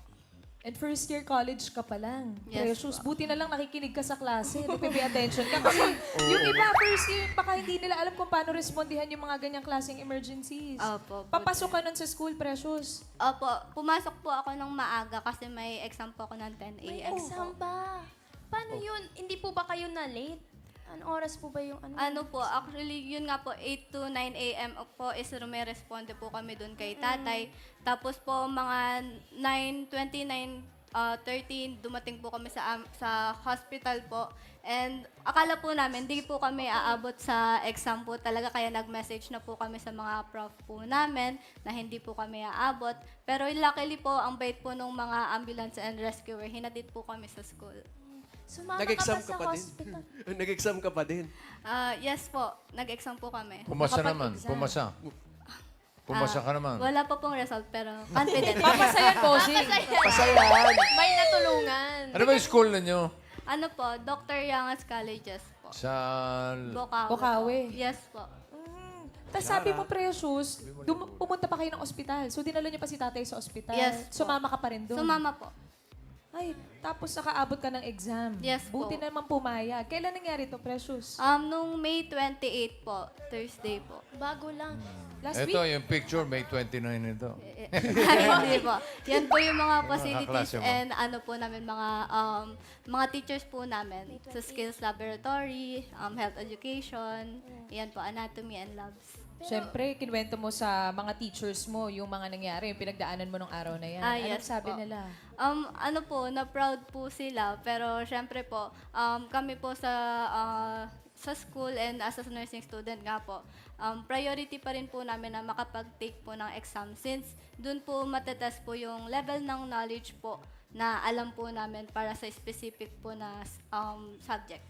Speaker 4: And first year college ka pa lang.
Speaker 8: Yes,
Speaker 4: Precious, buti na lang nakikinig ka sa klase. Nagpe-pay attention ka. Kasi yung iba, first year, baka hindi nila alam kung paano respondihan yung mga ganyang klaseng emergencies.
Speaker 8: Opo.
Speaker 4: Papasok ka nun sa school, Precious.
Speaker 8: Opo, pumasok po ako ng maaga kasi may exam po ako ng 10 a.m.
Speaker 3: May exam pa. Paano yun? Hindi po ba kayo na late? Anong oras po ba yung ano?
Speaker 8: Ano po, actually, yun nga po, 8 to 9 a.m. po is rumeresponde po kami doon kay tatay. Tapos po, mga 9:29, 13, dumating po kami sa hospital po. And akala po namin, di po kami aabot sa exam po talaga. Kaya nag-message na po kami sa mga prof po namin na hindi po kami aabot. Pero luckily po, ang bait po ng mga ambulance and rescuer, hinatid po kami sa school.
Speaker 3: Sumama
Speaker 1: Nag-exam
Speaker 3: ka
Speaker 1: ka
Speaker 3: pa
Speaker 1: pa
Speaker 3: sa
Speaker 1: din?
Speaker 3: hospital.
Speaker 1: Nag-exam ka pa din?
Speaker 8: Yes po, nag-exam po kami.
Speaker 5: Pumasa naman.
Speaker 3: Nakapag-exam.
Speaker 5: Pumasa. Pumasa ka naman.
Speaker 8: Wala pa pong result, pero confident.
Speaker 4: Papasayan, bossing.
Speaker 1: Pasayan!
Speaker 3: May natulungan.
Speaker 5: Ano ba yung school ninyo?
Speaker 8: Ano po, Dr. Yangas Colleges po.
Speaker 5: Sa...
Speaker 8: Bocaue.
Speaker 4: Bocaue.
Speaker 8: Yes po.
Speaker 4: Tapos sabi mo, Precious, pumunta pa kayo ng ospital. So, dinala niyo pa si tatay sa ospital.
Speaker 8: Yes po.
Speaker 4: Sumama ka pa rin doon.
Speaker 8: Sumama po.
Speaker 4: Ay, tapos nakaabot ka ng exam.
Speaker 8: Yes po.
Speaker 4: Buti naman pumayag. Kailan nangyari to, Precious?
Speaker 8: Nung May 28 po, Thursday po.
Speaker 3: Bago lang.
Speaker 4: Last
Speaker 5: Ito,
Speaker 4: week?
Speaker 5: yung picture, May 29 ito.
Speaker 8: Hindi po. Yan po yung mga facilities
Speaker 5: kaklase mo.
Speaker 8: and ano po namin, mga teachers po namin sa skills laboratory, health education, yan po, anatomy and labs.
Speaker 4: Siyempre, kinuwento mo sa mga teachers mo yung mga nangyari, yung pinagdaanan mo nung araw na yan. Anong
Speaker 8: Yes
Speaker 4: sabi
Speaker 8: po.
Speaker 4: nila?
Speaker 8: Ano po, na-proud po sila. Pero syempre po, kami po sa school and as a nursing student nga po, priority pa rin po namin na makapag-take po ng exam since dun po matetest po yung level ng knowledge po na alam po namin para sa specific po na subject.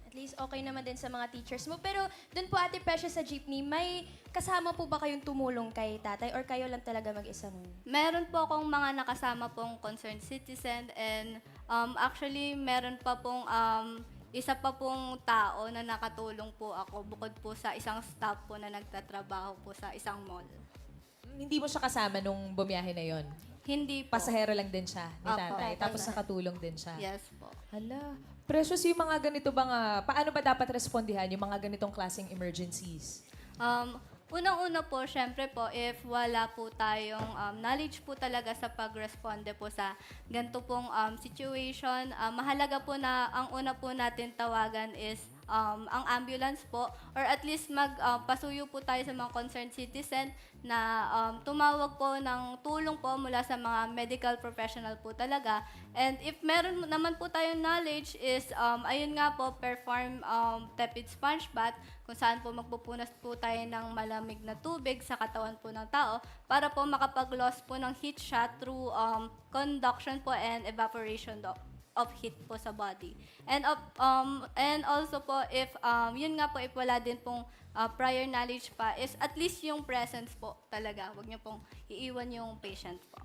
Speaker 3: At least okay naman din sa mga teachers mo. Pero doon po, Ate Precious, sa jeepney, may kasama po ba kayong tumulong kay tatay or kayo lang talaga mag-isa nun?
Speaker 8: Meron po akong mga nakasama pong concerned citizen and actually meron pa pong isa pa pong tao na nakatulong po ako bukod po sa isang staff po na nagtatrabaho po sa isang mall.
Speaker 4: Hindi mo siya kasama nung bumiyahe na yon.
Speaker 8: Hindi po.
Speaker 4: Pasahero lang din siya ni
Speaker 8: Opo,
Speaker 4: tatay. Tapos
Speaker 8: pasahero.
Speaker 4: nakatulong din siya.
Speaker 8: Yes po.
Speaker 4: Hala. Precious, yung mga ganito bang, paano ba dapat respondihan yung mga ganitong klaseng emergencies?
Speaker 8: Unang-una po, syempre po, if wala po tayong knowledge po talaga sa pag-responde po sa ganito pong situation, mahalaga po na ang una po natin tawagan is ang ambulance po or at least magpasuyo po tayo sa mga concerned citizen na tumawag po ng tulong po mula sa mga medical professional po talaga. And if meron naman po tayong knowledge is, ayun nga po, perform tepid sponge bath kung saan po magpupunas po tayo ng malamig na tubig sa katawan po ng tao para po makapag-loss po ng heat shot through conduction po and evaporation of heat po sa body. And also po if yun nga po if wala din pong prior knowledge pa is at least yung presence po talaga. Huwag niyo pong iiwan yung patient po.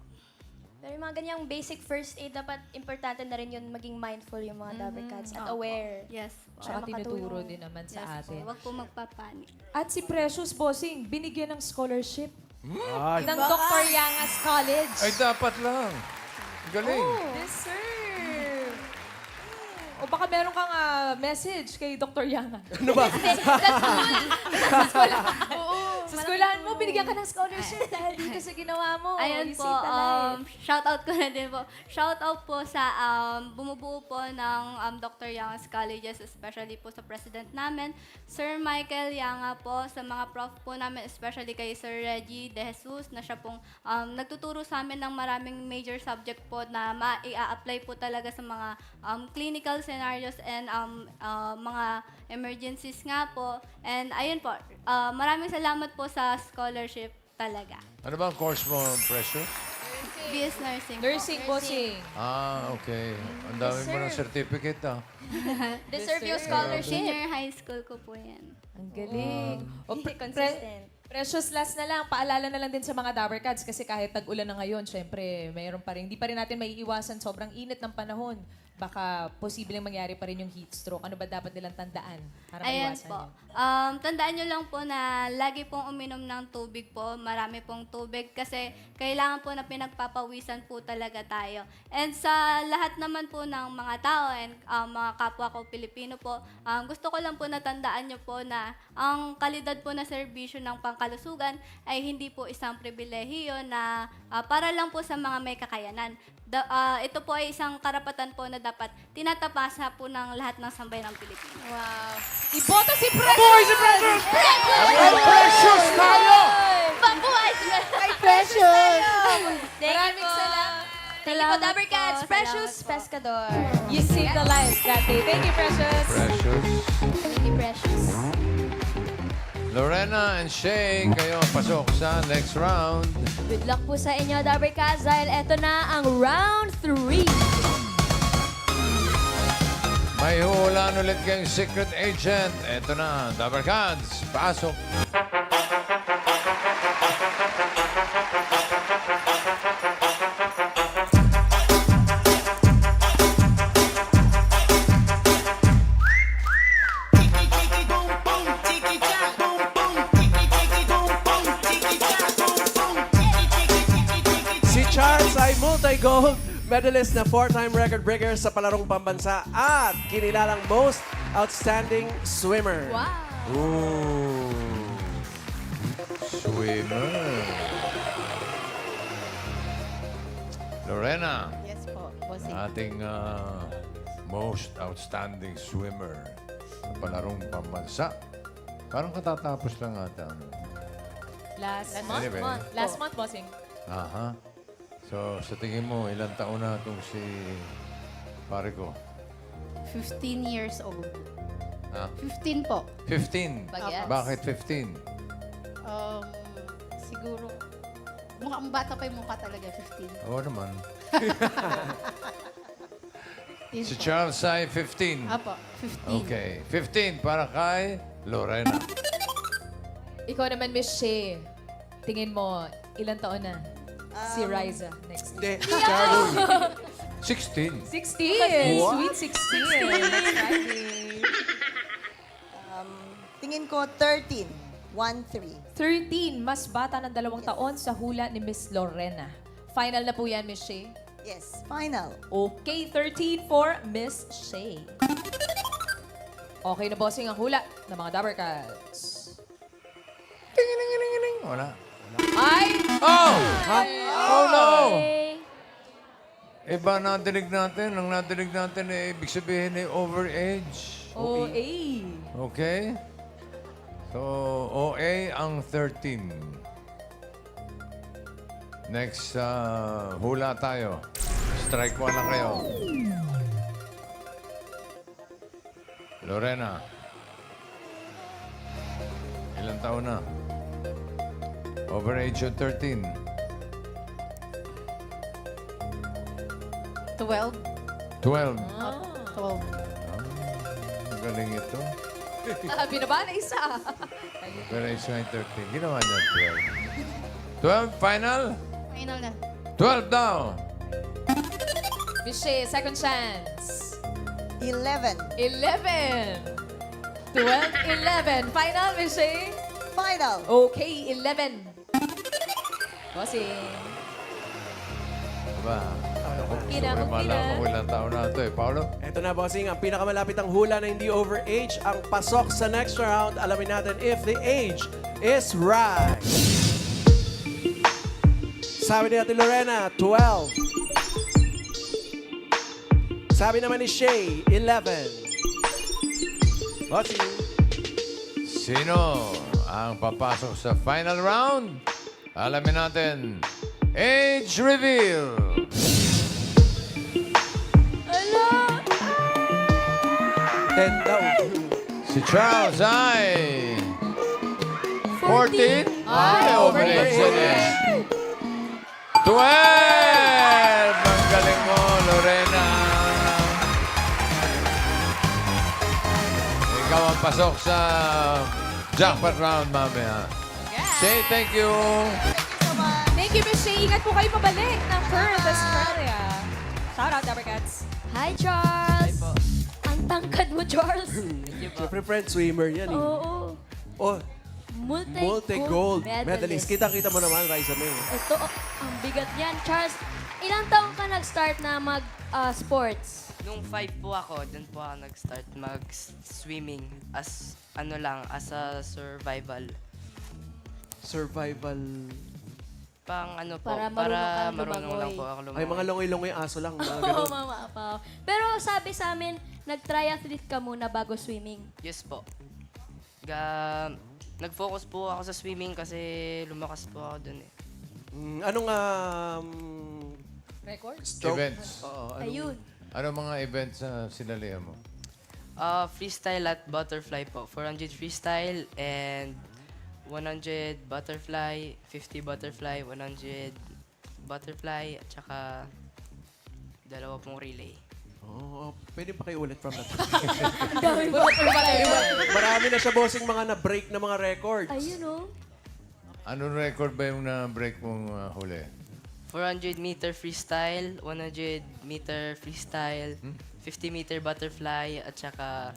Speaker 3: Pero yung mga ganyang basic first aid, dapat importante na rin yun maging mindful yung mga Dabber Cats at
Speaker 8: Opo.
Speaker 3: aware.
Speaker 8: Yes po.
Speaker 4: Tsaka
Speaker 3: Para makatulong.
Speaker 4: tinuturo din naman sa
Speaker 8: Yes
Speaker 4: atin.
Speaker 8: po. Huwag po magpapanik.
Speaker 4: At si Precious Bossing, binigyan ng scholarship
Speaker 1: Ay,
Speaker 4: ng Dr. Yangas College.
Speaker 5: Ay, dapat lang. Galing.
Speaker 4: Deserve! O baka meron kang message kay Dr. Yangas.
Speaker 1: ano ba?
Speaker 4: Sa skulahan mo, binigyan ka ng scholarship dahil dito sa ginawa mo.
Speaker 8: Ayun
Speaker 4: You
Speaker 8: po,
Speaker 4: saved a life.
Speaker 8: shout out ko na din po. Shout out po sa bumubuo po ng Dr. Yangas Colleges, especially po sa president namin, Sir Michael Yanga po, sa mga prof po namin, especially kay Sir Reggie De Jesus, na siya pong nagtuturo sa amin ng maraming major subject po na ma-i-apply po talaga sa mga clinical scenarios and mga emergencies nga po. And ayun po, maraming salamat po sa scholarship talaga.
Speaker 5: Ano ba ang course mo, Precious?
Speaker 8: BS Nursing po.
Speaker 4: Nursing Bossing.
Speaker 5: Okay. Ang dami mo ng certificate,
Speaker 3: Deserve yung scholarship.
Speaker 8: Senior high school ko po yan.
Speaker 4: Ang galing.
Speaker 3: Consistent.
Speaker 4: Precious, last na lang. Paalala na lang din sa mga Dabber Cats kasi kahit tag-ulan na ngayon, syempre, mayroon pa rin. Hindi pa rin natin maiiwasan. Sobrang init ng panahon. Baka posibleng mangyari pa rin yung heat stroke. Ano ba dapat nilang tandaan para
Speaker 8: Ayan
Speaker 4: maiwasan
Speaker 8: po.
Speaker 4: yun?
Speaker 8: Tandaan nyo lang po na lagi pong uminom ng tubig po. Marami pong tubig kasi kailangan po na pinagpapawisan po talaga tayo. And sa lahat naman po ng mga tao and mga kapwa ko Pilipino po, gusto ko lang po na tandaan nyo po na ang kalidad po na serbisyo ng pangkalusugan ay hindi po isang pribilehiyo na para lang po sa mga may kakayanan. Ito po ay isang karapatan po na dapat tinatapasa po ng lahat ng sambayan ng Pilipino.
Speaker 3: Wow.
Speaker 4: Iboto si Precious!
Speaker 5: Precious tayo!
Speaker 3: Mabuhay!
Speaker 9: Precious!
Speaker 3: Maraming salamat. Thank you po, Dabber Cats.
Speaker 8: po,
Speaker 3: Precious
Speaker 8: salamat po.
Speaker 3: Pescador.
Speaker 4: You saved the life that day. Thank you, Precious.
Speaker 5: Precious.
Speaker 3: Thank you, Precious.
Speaker 5: Lorena and Shay, kayo ang pasok sa next round.
Speaker 3: Good luck po sa inyo, Dabber Cats, dahil eto na ang round 3.
Speaker 5: May hulaan ulit kayong secret agent. Ito na, Dabber Cats, pasok.
Speaker 1: Si Charles ay multi-gold medalist na 4-time record breaker sa palarong pambansa at kinilalang most outstanding swimmer.
Speaker 3: Wow.
Speaker 5: Ooh. Swimmer. Lorena,
Speaker 10: Yes po, bossing.
Speaker 5: ating most outstanding swimmer sa palarong pambansa. Parang katatapos lang ata.
Speaker 4: Last
Speaker 5: Anyway.
Speaker 4: month. Last month, bossing.
Speaker 5: Aha. So, sa tingin mo, ilang taon na itong si pare ko?
Speaker 8: 15 years old.
Speaker 5: Ha?
Speaker 8: 15 po.
Speaker 5: 15.
Speaker 4: Bagets.
Speaker 5: Bakit 15?
Speaker 8: Siguro, mukhang bata pa yung mukha talaga, 15.
Speaker 5: Oo naman. Si Charles ay 15.
Speaker 8: Apo, 15.
Speaker 5: Okay. 15 para kay Lorena.
Speaker 4: Ikaw naman, Miss Shea. Tingin mo, ilang taon na? Si Riza next year.
Speaker 1: Hindi, Charlie.
Speaker 5: 16.
Speaker 4: 16! Sweet 16! Next Friday.
Speaker 2: Tingin ko 13. 1-3.
Speaker 4: 13, mas bata ng 2 taon sa hula ni Miss Lorena. Final na po yan, Miss Shea.
Speaker 2: Yes, final.
Speaker 4: Okay, 13 for Miss Shea. Okay na bossing ang hula ng mga Dabber Cats.
Speaker 5: Wala.
Speaker 4: Ay!
Speaker 5: Oh! Oh no!
Speaker 3: Okay.
Speaker 5: Iba nadinig natin. Ang nadinig natin ay ibig sabihin ay overage.
Speaker 4: OA.
Speaker 5: Okay? So, OA ang 13. Next, hula tayo. Strike 1 lang kayo. Lorena. Ilang taon na? Overage yung 13.
Speaker 8: 12.
Speaker 5: 12.
Speaker 8: 12.
Speaker 5: Ang galing ito.
Speaker 4: Binaba na isa.
Speaker 5: Overage nga yung 13. Ginawa niya 12. 12, final?
Speaker 8: Final na.
Speaker 5: 12 daw.
Speaker 4: Miss Shea, second chance.
Speaker 2: 11.
Speaker 4: 11. 12, 11. Final, Miss Shea.
Speaker 2: Final.
Speaker 4: Okay, 11. Bossing.
Speaker 5: Diba?
Speaker 4: Okay na,
Speaker 5: Sobrang
Speaker 4: okay na.
Speaker 5: malaman ko ilang taon na ito eh. Paolo?
Speaker 1: Eto na, bossing. Ang pinakamalapit ang hula na hindi overage. Ang pasok sa next round. Alamin natin if the age is right. Sabi ni Ate Lorena, 12. Sabi naman ni Shea, 11. Bossing.
Speaker 5: Sino ang papasok sa final round? Alamin natin. Age reveal.
Speaker 3: Ala!
Speaker 1: 10 daw.
Speaker 5: Si Charles ay 14. Ay, overage yun eh. 12! Ang galing mo, Lorena. Ikaw ang pasok sa jackpot round, mamaya. Say thank you.
Speaker 4: Thank you, Miss Shea. Ingat po kayo pabalik ng Perth, Australia. Shout out, Dabber Cats.
Speaker 3: Hi, Charles! Ang tangkad mo, Charles.
Speaker 1: Siyempre, friend, swimmer yan eh.
Speaker 3: Oo.
Speaker 1: Oh, multi-gold medalist. Kita-kita mo naman, Raisa May.
Speaker 3: Ito, ang bigat niyan. Charles, ilang taong ka nag-start na mag-sports?
Speaker 10: Nung 5 po ako, dun po ako nag-start mag-swimming as as a survival.
Speaker 1: Survival.
Speaker 10: Pang ano po,
Speaker 3: Para marunong kang
Speaker 10: marunong lang
Speaker 3: lumangoy.
Speaker 10: po ako lumangoy.
Speaker 1: Ay, mga longoy-longoy aso lang. Mga
Speaker 3: Oo,
Speaker 1: ganun.
Speaker 3: mama pa. Pero sabi sa amin, nag-triathlete ka muna bago swimming.
Speaker 10: Yes po. Nag-focus po ako sa swimming kasi lumakas po ako dun eh.
Speaker 1: Anong
Speaker 4: Record?
Speaker 1: stroke?
Speaker 5: Events.
Speaker 1: Oo,
Speaker 3: Ayun.
Speaker 5: Ano mga events na sinalihan mo?
Speaker 10: Freestyle at butterfly po. 400 freestyle and 100 butterfly, 50 butterfly, 100 butterfly, at saka 2 pong relay.
Speaker 1: Oh, pwede pa kayo ulit from that.
Speaker 3: Ang dami mo.
Speaker 1: Marami na siya, bossing, mga na-break na mga records.
Speaker 3: Ayun, oh.
Speaker 5: Anong record ba yung na-break mong huli?
Speaker 10: 400 meter freestyle, 100 meter freestyle, 50 meter butterfly, at saka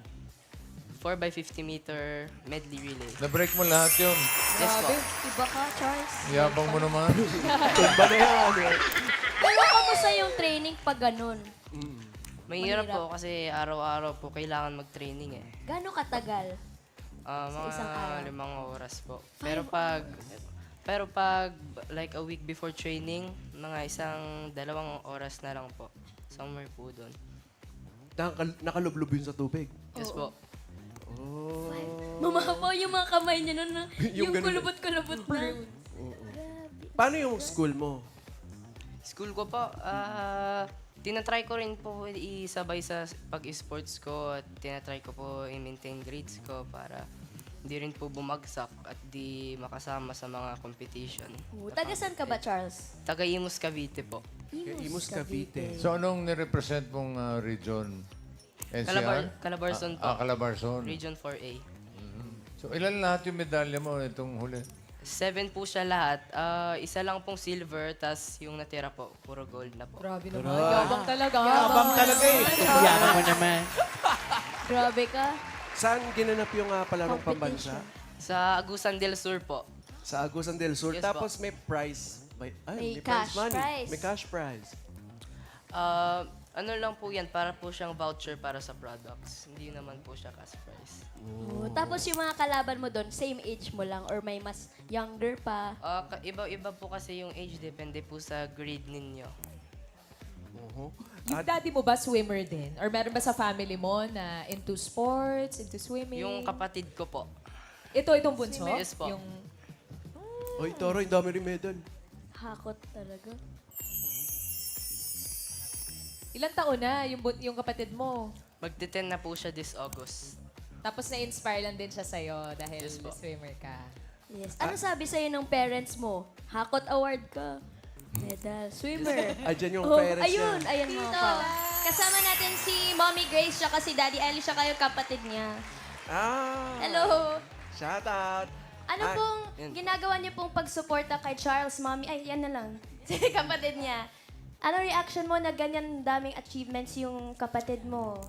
Speaker 10: 4x50 meter medley relay.
Speaker 5: Na-break mo lahat yun.
Speaker 10: Yes po.
Speaker 3: Iba ka, Charles.
Speaker 5: Yabang mo naman.
Speaker 1: Tumba na yan.
Speaker 3: Pero kamusta yung training pag ganun?
Speaker 10: Mahirap po kasi araw-araw po kailangan mag-training eh.
Speaker 3: Gano'ng katagal?
Speaker 10: Mga
Speaker 3: isang araw?
Speaker 10: 5 oras po. Pero pag like a week before training, mga 1-2 oras na lang po. Somewhere po doon.
Speaker 1: Nakalublob yun sa tubig.
Speaker 10: Yes po.
Speaker 3: Mamahaw yung mga kamay niya nun na yung
Speaker 1: ganun.
Speaker 3: kulubot-kulubot na.
Speaker 1: Paano yung school mo?
Speaker 10: School ko po, tinatry ko rin po isabay sa pag-sports ko at tinatry ko po i-maintain grades ko para hindi rin po bumagsak at di makasama sa mga competition.
Speaker 3: Taga saan ka ba, Charles?
Speaker 10: Taga Imus, Cavite po.
Speaker 1: Imus, Cavite.
Speaker 5: So anong nirepresent mong region? NCR?
Speaker 10: Calabarzon po.
Speaker 5: Calabarzon.
Speaker 10: Region 4A.
Speaker 5: So ilan lahat yung medalya mo itong huli?
Speaker 10: 7 po siya lahat. Isa lang pong silver, tas yung natira po, puro gold na po.
Speaker 4: Grabe naman. Yabang talaga.
Speaker 6: Abang talaga eh.
Speaker 9: Yan mo naman.
Speaker 3: Grabe ka.
Speaker 1: Saan ginanap yung palarong pambansa?
Speaker 10: Sa Agusan del Sur po.
Speaker 1: Sa Agusan del Sur.
Speaker 10: Yes,
Speaker 1: Tapos may prize.
Speaker 3: May
Speaker 1: prize
Speaker 3: cash
Speaker 1: money.
Speaker 3: prize.
Speaker 1: May cash prize.
Speaker 10: Ano lang po yan, para po siyang voucher para sa products. Hindi naman po siya cash prize.
Speaker 3: Tapos yung mga kalaban mo doon, same age mo lang or may mas younger pa.
Speaker 10: Iba-iba po kasi yung age, depende po sa grade ninyo.
Speaker 4: Yung daddy mo ba swimmer din? Or meron ba sa family mo na into sports, into swimming?
Speaker 10: Yung kapatid ko po.
Speaker 4: Itong bunso?
Speaker 10: Yes po.
Speaker 4: Yung
Speaker 1: Oy, Toro, yung dami rin medal.
Speaker 3: Hakot talaga.
Speaker 4: ilang taon na yung kapatid mo?
Speaker 10: Magte-10 na po siya this August.
Speaker 4: Tapos na-inspire lang din siya sa'yo dahil
Speaker 10: Yes po.
Speaker 4: swimmer ka.
Speaker 3: Yes. Ano sabi sa'yo ng parents mo? Hakot award ka. Medal. Swimmer.
Speaker 1: Ayan yung
Speaker 3: Oh,
Speaker 1: parents
Speaker 3: ayun.
Speaker 1: niya.
Speaker 3: Ayun mga ka.
Speaker 11: Kasama natin si Mommy Grace siya kasi Daddy Ellie siya kayo kapatid niya.
Speaker 3: Hello.
Speaker 1: Shout out.
Speaker 11: Ano pong ginagawa niyo pong pagsuporta kay Charles, Mommy? Ay, yan na lang. Si kapatid niya. Ano reaction mo na ganyan daming achievements yung kapatid mo?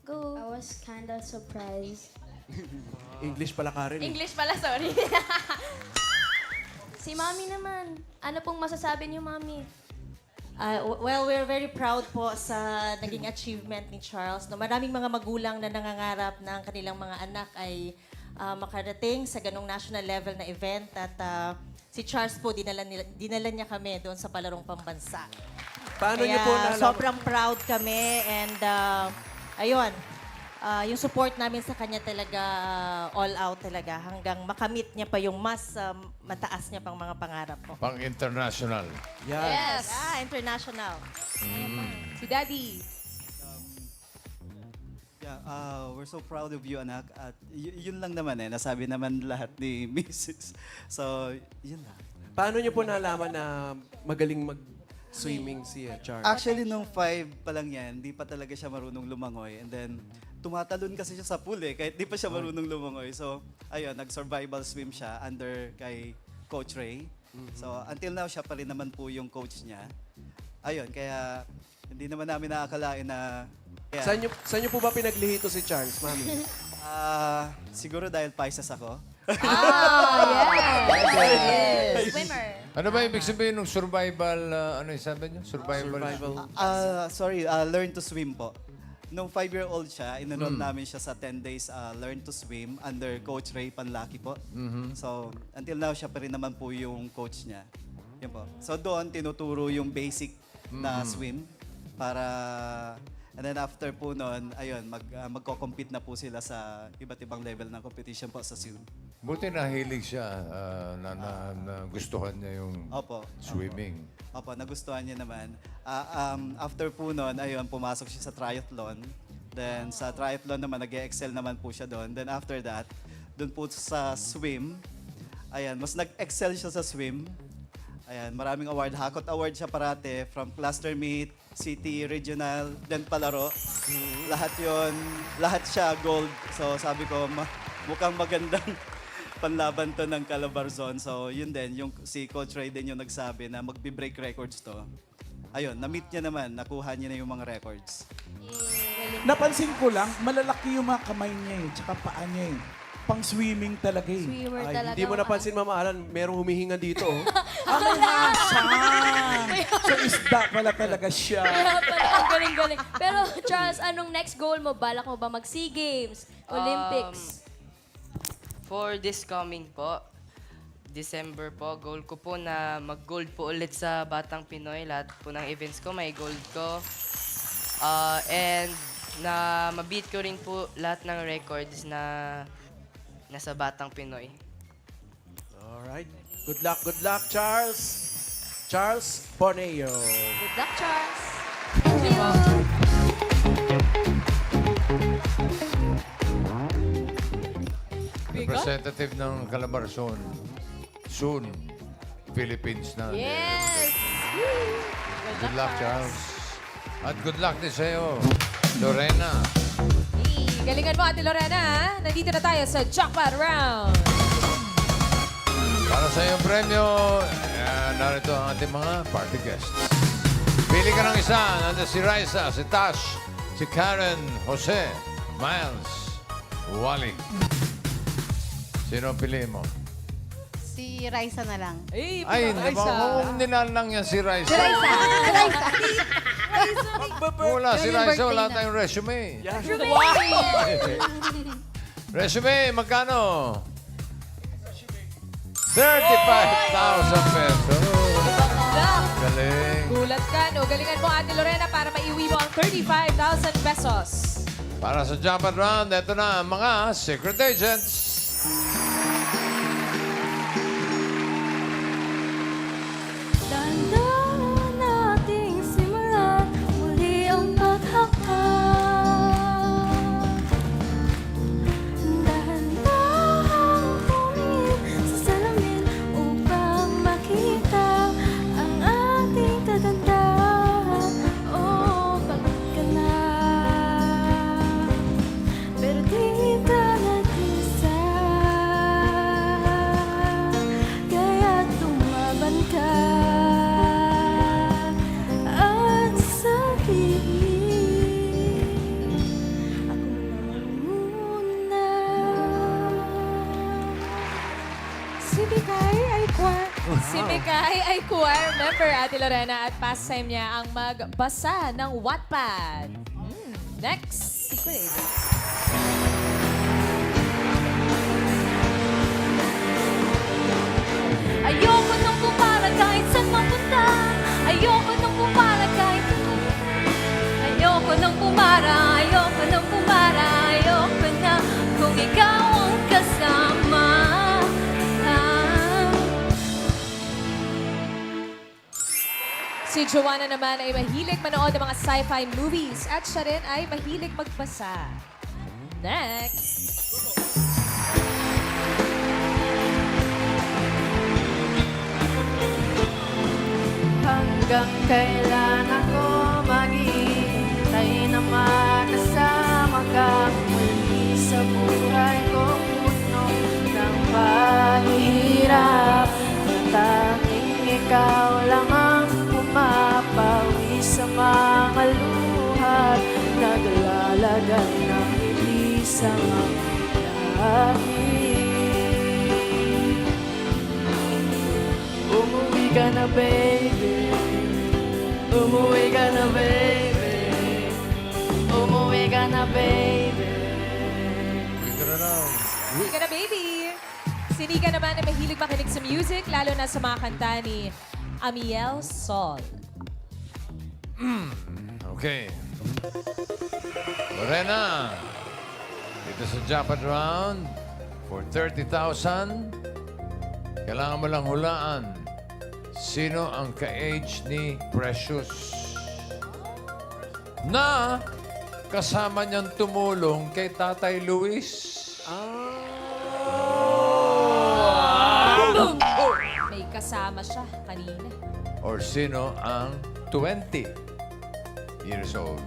Speaker 11: Go.
Speaker 8: I was kind of surprised.
Speaker 1: English pala ka rin.
Speaker 11: English pala, sorry. Si Mommy naman. Ano pong masasabi niyo, Mommy?
Speaker 12: Well, we're very proud po sa naging achievement ni Charles. No, maraming mga magulang na nangangarap na ang kanilang mga anak ay makarating sa ganong national level na event at si Charles po, dinala niya kami doon sa palarong pambansa.
Speaker 1: Paano niyo
Speaker 12: Kaya
Speaker 1: po nalaman?
Speaker 12: sobrang proud kami and ayun, yung support namin sa kanya talaga all out talaga hanggang makamit niya pa yung mas mataas niya pang mga pangarap po.
Speaker 5: Pang-international.
Speaker 1: Yes.
Speaker 12: International.
Speaker 4: Si Daddy.
Speaker 13: Yeah, we're so proud of you, anak. At yun lang naman nasabi naman lahat ni Mrs. So, yun lang.
Speaker 1: Paano niyo po nalaman na magaling mag-swimming si Charles?
Speaker 13: Actually, nung 5 pa lang yan, di pa talaga siya marunong lumangoy. And then, tumatalon kasi siya sa pool kahit di pa siya marunong lumangoy. So, ayun, nag-survival swim siya under kay Coach Ray. So, until now, siya pa rin naman po yung coach niya. Ayun, kaya hindi naman namin nakakalain na...
Speaker 1: Saan niyo po ba pinaglihito si Charles, Mami?
Speaker 13: Siguro dahil Pisces ako.
Speaker 3: Swimmer.
Speaker 5: Ano ba ibig sabihin ng survival, ano yung sabi niyo? Survival.
Speaker 13: Learn to swim po. Nung 5-year-old siya, inenroll namin siya sa 10 days Learn to Swim under Coach Ray Panlaki po. So, until now, siya pa rin naman po yung coach niya. Yun po. So, doon, tinuturo yung basic na swim para... And then after po noon, ayun, magko-compete na po sila sa iba't ibang level ng competition po sa swim.
Speaker 5: Buti nahilig siya na gustuhan niya yung
Speaker 13: Opo.
Speaker 5: swimming.
Speaker 13: Opo, nagustuhan niya naman. After po noon, ayun, pumasok siya sa triathlon. Then sa triathlon naman, nag-excel naman po siya doon. Then after that, doon po sa swim, ayan, mas nag-excel siya sa swim. Ayan, maraming award. Hakot award siya parate from cluster meet, city, regional, then palaro. Lahat yon, lahat siya gold. So sabi ko, mukhang magandang panlaban to ng Calabarzon. So yun din, yung si Coach Ray din yung nagsabi na magbi-break records to. Ayun, na-meet niya naman, nakuha niya na yung mga records.
Speaker 6: Napansin ko lang, malalaki yung mga kamay niya tsaka paa niya Pang-swimming talaga
Speaker 3: Swimmer
Speaker 1: Ay,
Speaker 3: talaga.
Speaker 1: hindi mo napansin, Mama Alan, merong humihinga dito.
Speaker 6: May hasang! So isda pala talaga siya.
Speaker 3: Kaya pala, ang galing-galing. Pero Charles, anong next goal mo? Balak mo ba mag-SEA Games? Olympics?
Speaker 10: For this coming po, December po, goal ko po na mag-gold po ulit sa Batang Pinoy. Lahat po ng events ko, may gold ko. And na ma-beat ko rin po lahat ng records na nasa Batang Pinoy.
Speaker 1: Alright. Good luck, Charles. Charles Borneo.
Speaker 4: Good luck, Charles.
Speaker 5: Representative ng Calabarzon. Soon, Philippines na.
Speaker 4: Yes!
Speaker 5: Good luck, Charles. At good luck din sa'yo, Lorena.
Speaker 4: Hey, galingan mo, Ate Lorena, ha? Nandito na tayo sa Jackpot Round.
Speaker 5: Para sa iyong premyo, narito ang ating mga party guests. Pili ka ng isa. Nandiyan si Raisa, si Tash, si Karen, Jose, Miles, Wally. Sino ang piliin mo?
Speaker 8: Si Raisa na lang.
Speaker 4: Ay,
Speaker 5: Ay, hindi ba? Kung nilalang yan si Raisa. Wala, si Raisa, wala tayong resume. Resume, magkano? 35,000 pesos. Galing.
Speaker 4: Gulat ka, no? Galingan mo, Ate Lorena, para maiuwi mo ang 35,000 pesos.
Speaker 5: Para sa Jackpot Round, ito na ang mga secret agents.
Speaker 11: Dahan-dahan nating simulan muli ang paghakbang. Dahan-dahan tumingin sa salamin upang makita ang ating tatandahan. Oh, pagod ka na, pero di ka nag-isa. Kaya't tumaban ka at sabihin, ako na muna.
Speaker 4: Si Mikay ay choir member, Ate Lorena, at pastime niya ang magbasa ng Wattpad. Next, secret agent.
Speaker 11: Ayoko nang pumarag kahit saan mapunta. Ayoko nang pumarag kahit ayoko nang pumara. Ayoko nang pumara. Ayoko na kung ikaw ang kasama.
Speaker 4: Si Joanna naman ay mahilig manood ng mga sci-fi movies at siya rin ay mahilig magbasa. Next.
Speaker 11: Hanggang kailan ako maghihintay na makasama ka muli sa buhay ko, puno ng paghihirap. Tanging ikaw lang ang pumapawi sa mga luha, naglalagay ng ilisang ang langit. Umuwi ka na, baby. Umuwi ka na, baby. Umuwi ka na, baby.
Speaker 4: Uwi ka na, baby! Si Nika naman ay mahilig makinig sa music, lalo na sa mga kanta ni Amiel Sol.
Speaker 5: Okay. Lorena, dito sa Jackpot Round, for 30,000, kailangan mo lang hulaan sino ang ka-age ni Precious na kasama niyang tumulong kay Tatay Luis.
Speaker 4: May kasama siya kanina.
Speaker 5: Or sino ang 20 years old?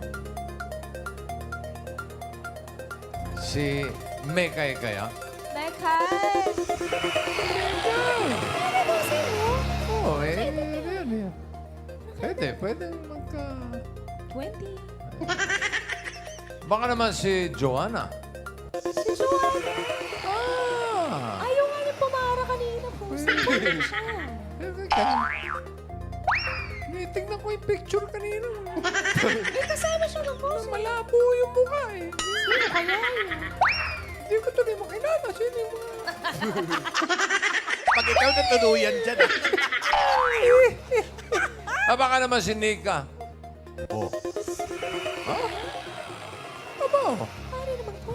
Speaker 5: Si Mekay kaya?
Speaker 4: Mekay!
Speaker 5: Oo, Pwede magka...
Speaker 4: 20.
Speaker 5: Baka naman si Joanna.
Speaker 4: Si Joanna?
Speaker 5: Ah!
Speaker 4: Ayaw nga niya pumara kanina po. Saan siya?
Speaker 5: Tingnan ko yung picture kanina.
Speaker 4: May kasama siya ng boss.
Speaker 5: Malabo yung mukha eh.
Speaker 4: Sino kaya yun?
Speaker 5: Hindi ko tuloy makilala. Sino yung mga...
Speaker 6: Pag ikaw natuluyan dyan.
Speaker 5: Baka naman si Nika. Oh. Oh.
Speaker 4: Pare naman po.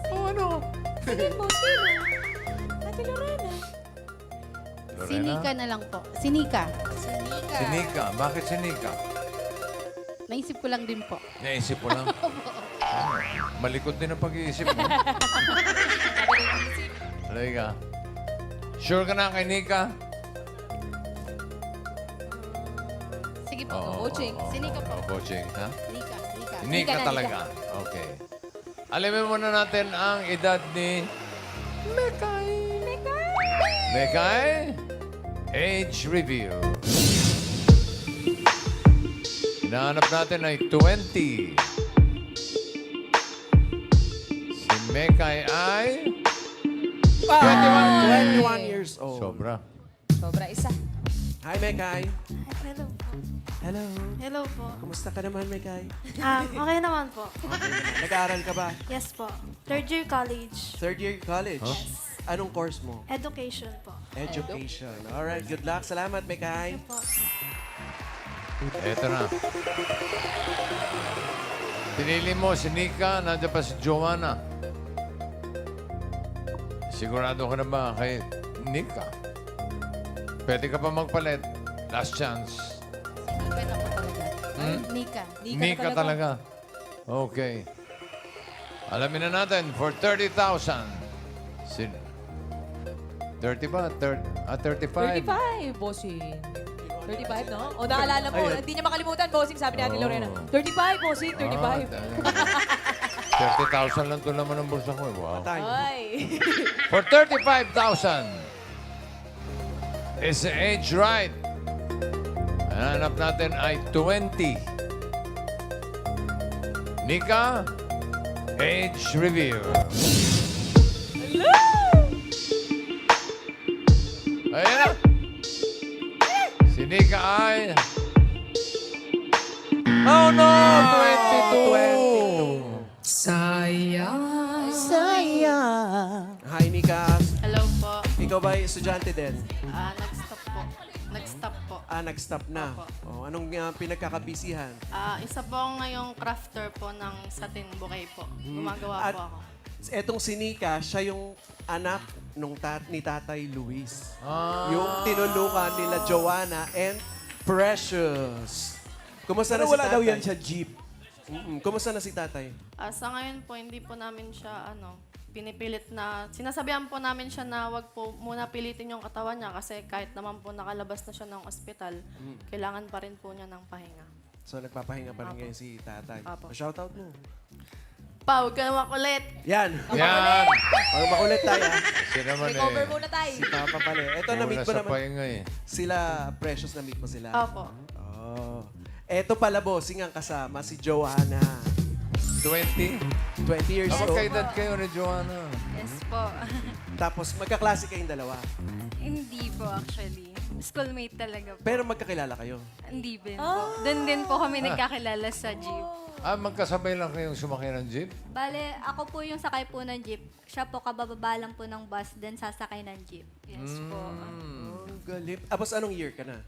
Speaker 5: Oh, ano?
Speaker 4: Sige mo, sino? Ate Lorena.
Speaker 5: Lorena?
Speaker 8: na lang po. Sinika.
Speaker 5: Sinika. Bakit sinika?
Speaker 8: Naisip ko lang din po.
Speaker 5: Naisip mo lang. Malikot din ang pag-iisip mo. Halika. Sure ka na kay Nika?
Speaker 8: Sige po.
Speaker 4: Coaching.
Speaker 8: Sinika po.
Speaker 5: Coaching, ha?
Speaker 8: Nika.
Speaker 5: Nika talaga. Okay. Alamin muna natin ang edad ni Mekay. Mekay? Age review. Hinahanap natin ay 20. Si Mekay ay
Speaker 1: 21 years old.
Speaker 5: sobra.
Speaker 4: Sobra isa.
Speaker 1: Hi, Mekay.
Speaker 14: Hello po.
Speaker 1: Hello.
Speaker 14: Hello po.
Speaker 1: Kumusta ka naman, Mekay?
Speaker 14: Okay naman po.
Speaker 1: Nag-aaral ka ba?
Speaker 14: Yes po. Third year college.
Speaker 1: Third year college? Anong course mo?
Speaker 14: Education po.
Speaker 1: Education. Alright, good luck. Salamat, Mekay.
Speaker 14: Po.
Speaker 5: Eto na. Pinili mo si Nika, nandiyan pa si Joanna. Sigurado ka na ba kay Nika? Pwede ka pa magpalit. Last chance.
Speaker 8: Sinika na po talaga. Nika.
Speaker 5: Nika talaga. Okay. Alamin na natin for 30,000. 30 ba? 35.
Speaker 4: 35, bossing. 35, no? O, naalala mo,
Speaker 1: Ayun.
Speaker 4: hindi niya makalimutan, bossing, sabi ni Ate Lorena. 35, bossing, 35.
Speaker 5: 30,000 lang to naman ang bulsa ko. Wow.
Speaker 4: Ay.
Speaker 5: For 35,000. Is the age right? Ang hanap natin ay 20. Nika, age review. Ayan na. Si Nika ay... Oh no! 22!
Speaker 9: Sayang.
Speaker 1: Hi, Nika.
Speaker 8: Hello po.
Speaker 1: Ikaw ba ay estudyante din?
Speaker 8: Nag-stop po. Nag-stop po.
Speaker 1: Nag-stop na. Oh, anong pinagkakabisihan?
Speaker 8: Isa po ngayong crafter po ng satin bouquet po. Gumagawa
Speaker 1: At
Speaker 8: po ako.
Speaker 1: etong si Nika, siya yung anak ni Tatay Luis.
Speaker 5: Ah.
Speaker 1: Yung tinulungan nila Joanna and Precious. Kumusta
Speaker 6: Pero
Speaker 1: na si
Speaker 6: wala
Speaker 1: Tatay?
Speaker 6: daw yan sa jeep.
Speaker 1: Kumusta na si Tatay?
Speaker 8: Sa ngayon po, hindi po namin siya, pinipilit na, sinasabihan po namin siya na wag po muna pilitin yung katawan niya kasi kahit naman po nakalabas na siya ng ospital, kailangan pa rin po niya ng pahinga.
Speaker 1: So, nagpapahinga pa rin ngayon si Tatay.
Speaker 8: Apo.
Speaker 1: Shoutout mo.
Speaker 8: Pau, huwag ka na makulit.
Speaker 1: Yan.
Speaker 5: Yan!
Speaker 1: Pag makulit tayo.
Speaker 5: Kasi naman
Speaker 4: Recover
Speaker 5: eh.
Speaker 4: muna tayo.
Speaker 1: Si Papa pala. Ito,
Speaker 5: Wala
Speaker 1: na-meet mo
Speaker 5: sa
Speaker 1: naman.
Speaker 5: pahinga eh.
Speaker 1: Sila, Precious, na-meet mo sila.
Speaker 8: Opo.
Speaker 1: Oh. Ito pala, bossing ang kasama, si Joanna.
Speaker 5: 20?
Speaker 1: 20 years old.
Speaker 5: Magkaedad kayo ni Joanna.
Speaker 8: Yes po.
Speaker 1: Tapos, magkaklase kayong dalawa.
Speaker 8: Hindi po actually. Schoolmate talaga po.
Speaker 1: Pero magkakilala kayo.
Speaker 8: Hindi din po. Doon din po kami nagkakilala sa jeep.
Speaker 5: Magkasabay lang kayong sumakay ng jeep?
Speaker 8: Bale, ako po yung sakay po ng jeep. Siya po kabababa lang po ng bus, then sasakay ng jeep. Yes po.
Speaker 1: Ang galing. Tapos, anong year ka na?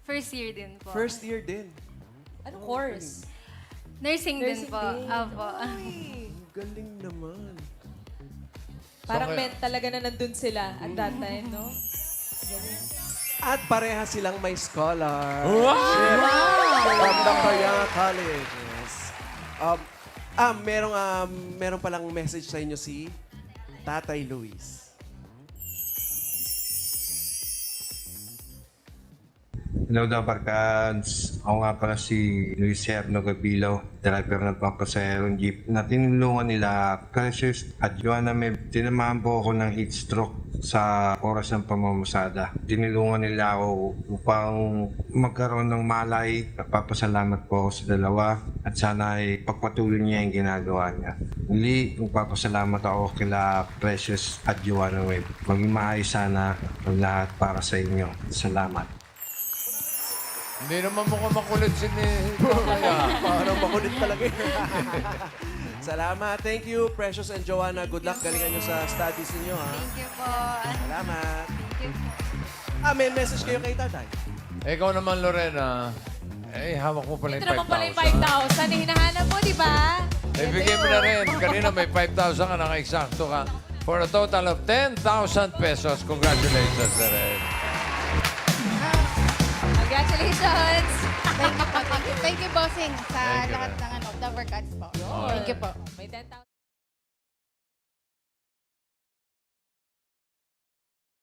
Speaker 8: First year din po.
Speaker 1: First year din.
Speaker 4: Anong course?
Speaker 8: Nursing din po. Opo.
Speaker 1: Ang galing naman.
Speaker 4: Parang meant talaga na nandun sila at that time, no?
Speaker 1: At pareha silang may scholarship from the Korea College. Yes. Meron palang message sa inyo si Tatay Luis.
Speaker 15: Hello daw, Barkads. Ako nga pala si Luis Herno Gabilo, driver ng pangpasaherong jeep na tinulungan nila Precious at Joanna Meb. Tinamahan po ako ng heat stroke sa oras ng pamamasada. Tinulungan nila ako upang magkaroon ng malay. Nagpapasalamat po ako sa dalawa at sana ay pagpatuloy niya yung ginagawa niya. Muli, magpapasalamat ako kila Precious at Joanna Meb. Maging maayos sana ang lahat para sa inyo. Salamat.
Speaker 5: Hindi naman mukhang makulit si Kaya.
Speaker 1: Parang makulit talaga yun. Salamat. Thank you, Precious and Joanna. Good luck. Galingan nyo sa studies ninyo, ha?
Speaker 8: Thank you po.
Speaker 1: Salamat. May message kayo kay Tatay.
Speaker 5: Ikaw naman, Lorena. Eh, hawak mo pala yung
Speaker 4: Ito naman pala yung
Speaker 5: 5,000.
Speaker 4: 5,000. Hinahanap mo, di ba?
Speaker 5: Eh, bigay mo na rin. Kanina may 5,000 ka, naka-eksakto ka. For a total of 10,000 pesos. Congratulations, Ren.
Speaker 4: Congratulations!
Speaker 16: Thank you po. Thank you, bossing, sa
Speaker 5: Thank you,
Speaker 16: lahat
Speaker 5: ma'am.
Speaker 16: ng the workouts po. Thank you po.
Speaker 4: May 10,000.